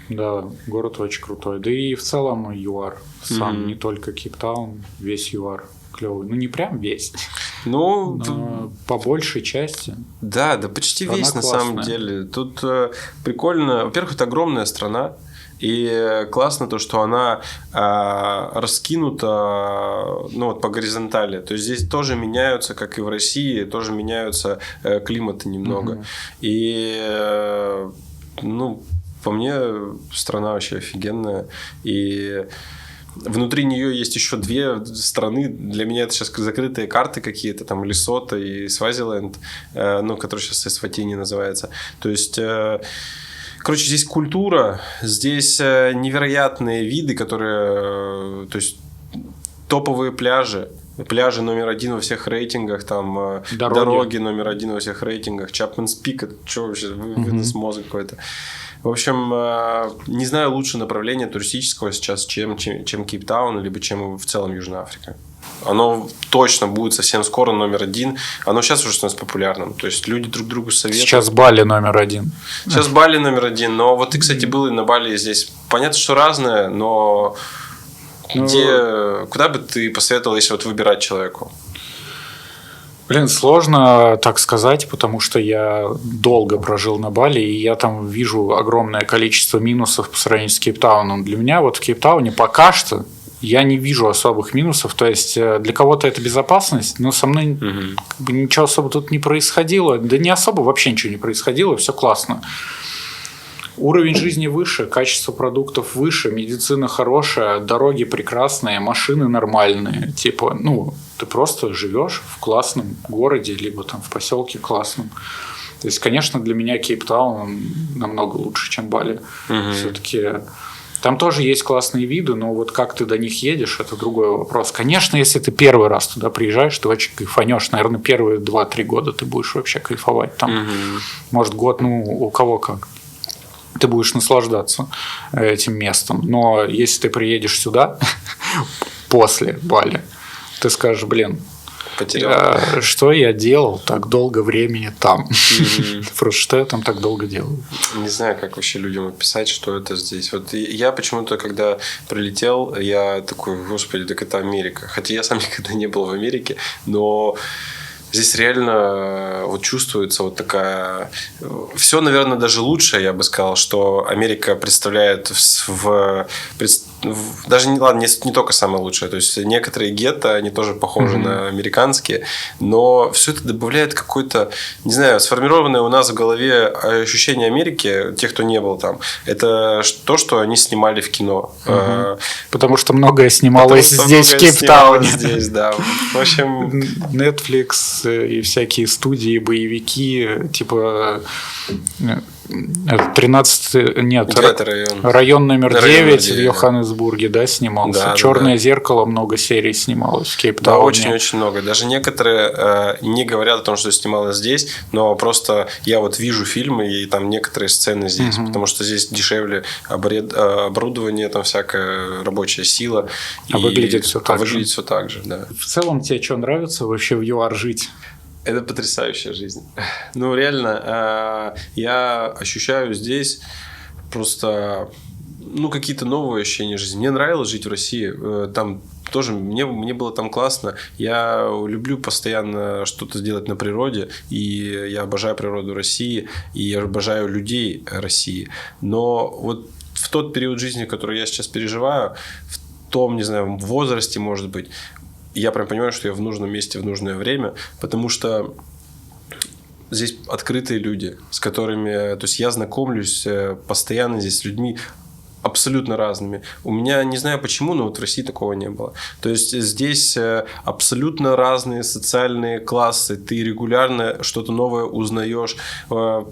Да, город очень крутой. Да и в целом ЮАР сам, не только Кейптаун, весь ЮАР клевый. Не прям весь, но по большей части. Да, почти весь на самом деле. Тут прикольно. Во-первых, это огромная страна. И классно то, что она раскинута по горизонтали. То есть здесь тоже меняются, как и в России, тоже меняются климаты немного. И по мне, страна вообще офигенная. И внутри нее есть еще две страны. Для меня это сейчас закрытые карты какие-то, там Лесото и Свазиленд, который сейчас Эсватини называется. То есть... Короче, здесь культура, здесь невероятные виды, которые... То есть, топовые пляжи. Пляжи номер один во всех рейтингах, там дороги номер один во всех рейтингах, Чапманс Пик, это что вообще, вынос мозга какой-то. В общем, не знаю лучше направления туристического сейчас, чем Кейптаун, либо чем в целом Южная Африка. Оно точно будет совсем скоро номер один. Оно сейчас уже становится популярным. То есть люди друг другу советуют. Сейчас Бали номер один. Сейчас Бали номер один. Но вот ты, кстати, был и на Бали здесь. Понятно, что разное, но куда бы ты посоветовал, если вот выбирать человеку? Сложно так сказать, потому что я долго прожил на Бали, и я там вижу огромное количество минусов по сравнению с Кейптауном. Для меня вот в Кейптауне пока что я не вижу особых минусов. То есть для кого-то это безопасность, но со мной ничего особо тут не происходило. Да не особо вообще ничего не происходило, все классно. Уровень жизни выше, качество продуктов выше, медицина хорошая, дороги прекрасные, машины нормальные. Типа, ты просто живешь в классном городе, либо там в поселке классном. То есть, конечно, для меня Кейптаун намного лучше, чем Бали. Все-таки там тоже есть классные виды, но вот как ты до них едешь, это другой вопрос. Конечно, если ты первый раз туда приезжаешь, ты очень кайфанешь. Наверное, первые 2-3 года ты будешь вообще кайфовать. Там, может, год, у кого как. Ты будешь наслаждаться этим местом. Но если ты приедешь сюда после Бали, ты скажешь, потерял. Что я делал так долго времени там? Просто что я там так долго делал? Не знаю, как вообще людям описать, что это здесь. Вот я почему-то, когда прилетел, я такой, господи, так это Америка. Хотя я сам никогда не был в Америке, но здесь реально вот чувствуется вот такая... Все, наверное, даже лучше, я бы сказал, что Америка представляет даже ладно, не только самое лучшее. То есть некоторые гетто, они тоже похожи на американские, но все это добавляет какой-то, не знаю, сформированное у нас в голове ощущение Америки, тех, кто не был там, это то, что они снимали в кино. Потому что многое снималось здесь, в Кейптауне. Здесь, да. В общем... Netflix и всякие студии, боевики, типа 13... Нет, район номер 9 в Йоханнесбурге, да, снимался. Да, «Черное зеркало» много серий снималось в Кейптауне. Да, очень-очень много. Даже некоторые не говорят о том, что снималось здесь, но просто я вот вижу фильмы, и там некоторые сцены здесь, потому что здесь дешевле оборудование, там всякая рабочая сила. А выглядит все так же. Выглядит все так же, да. В целом тебе что нравится вообще в ЮАР жить? Это потрясающая жизнь. Ну, реально, я ощущаю здесь просто какие-то новые ощущения жизни. Мне нравилось жить в России. Там тоже мне было там классно. Я люблю постоянно что-то сделать на природе. И я обожаю природу России. И я обожаю людей России. Но вот в тот период жизни, который я сейчас переживаю, в том, не знаю, возрасте, может быть, я прям понимаю, что я в нужном месте в нужное время, потому что здесь открытые люди, с которыми... То есть я знакомлюсь постоянно здесь с людьми абсолютно разными. У меня, не знаю почему, но вот в России такого не было. То есть здесь абсолютно разные социальные классы. Ты регулярно что-то новое узнаешь.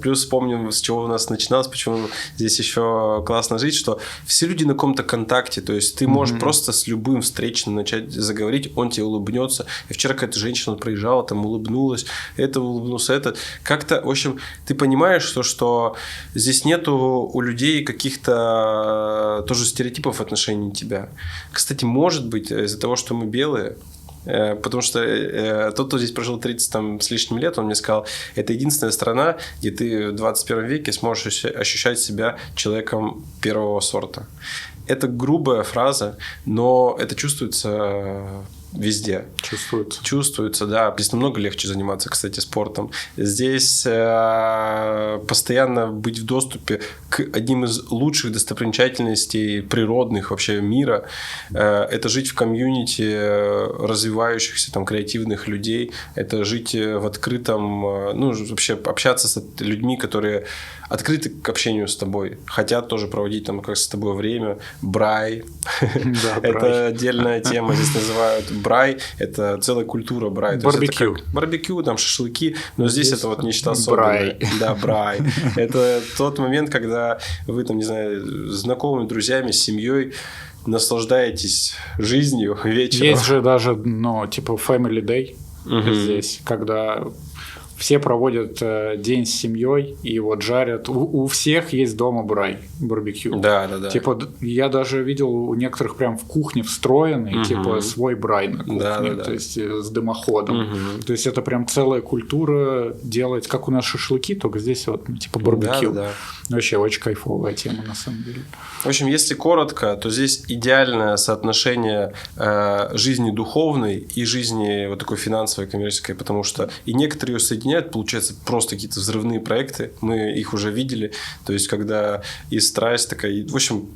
Плюс вспомним, с чего у нас начиналось, почему здесь еще классно жить, что все люди на каком-то контакте. То есть ты можешь просто с любым встречным начать заговорить, он тебе улыбнется. И вчера какая-то женщина проезжала, там улыбнулась, это улыбнулся, это. Как-то, в общем, ты понимаешь, что здесь нету у людей каких-то тоже стереотипов в отношении тебя. Кстати, может быть, из-за того, что мы белые, потому что тот, кто здесь прожил 30 там, с лишним лет, он мне сказал, это единственная страна, где ты в 21 веке сможешь ощущать себя человеком первого сорта. Это грубая фраза, но это чувствуется везде. Чувствуется, да. Здесь намного легче заниматься, кстати, спортом. Здесь постоянно быть в доступе к одним из лучших достопримечательностей природных вообще мира. Это жить в комьюнити развивающихся там креативных людей. Это жить в открытом... вообще общаться с людьми, которые открыты к общению с тобой. Хотят тоже проводить там как с тобой время. Брай. Это отдельная тема. Здесь называют брай. Это целая культура брай. Барбекю. Барбекю, там шашлыки. Но здесь это вот нечто особенное. Брай. Да, брай. Это тот момент, когда вы там, не знаю, с знакомыми, друзьями, с семьей наслаждаетесь жизнью вечером. Есть же даже, типа Family Day здесь, когда... Все проводят день с семьей и вот жарят. У всех есть дома барбекю. Да. Типа, я даже видел у некоторых прям в кухне встроенный, типа, свой брай на кухне, то есть с дымоходом. То есть это прям целая культура делать, как у нас шашлыки, только здесь вот типа барбекю. Вообще очень кайфовая тема на самом деле. В общем, если коротко, то здесь идеальное соотношение жизни духовной и жизни вот такой финансовой, коммерческой, потому что и некоторые ее соединяют, получается просто какие-то взрывные проекты, мы их уже видели, то есть когда и страсть такая, в общем,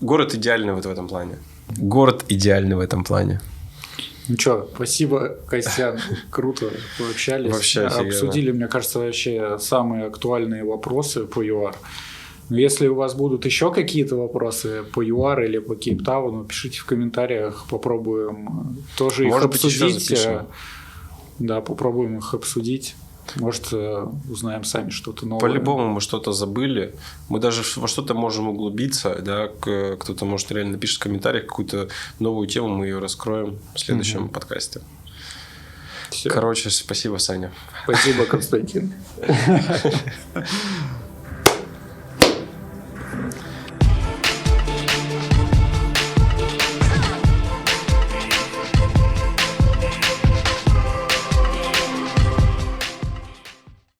город идеальный вот в этом плане. Город идеальный в этом плане. Ну что, спасибо, Костян, круто пообщались. Вообще обсудили, мне кажется, вообще самые актуальные вопросы по ЮАР. Но если у вас будут еще какие-то вопросы по ЮАР или по Кейптауну, пишите в комментариях, попробуем тоже их обсудить. Да, попробуем их обсудить. Может, узнаем сами что-то новое. По-любому мы что-то забыли. Мы даже во что-то можем углубиться. Да? Кто-то, может, реально напишет в комментариях какую-то новую тему, мы ее раскроем в следующем подкасте. Всё. Короче, спасибо, Саня. Спасибо, Константин.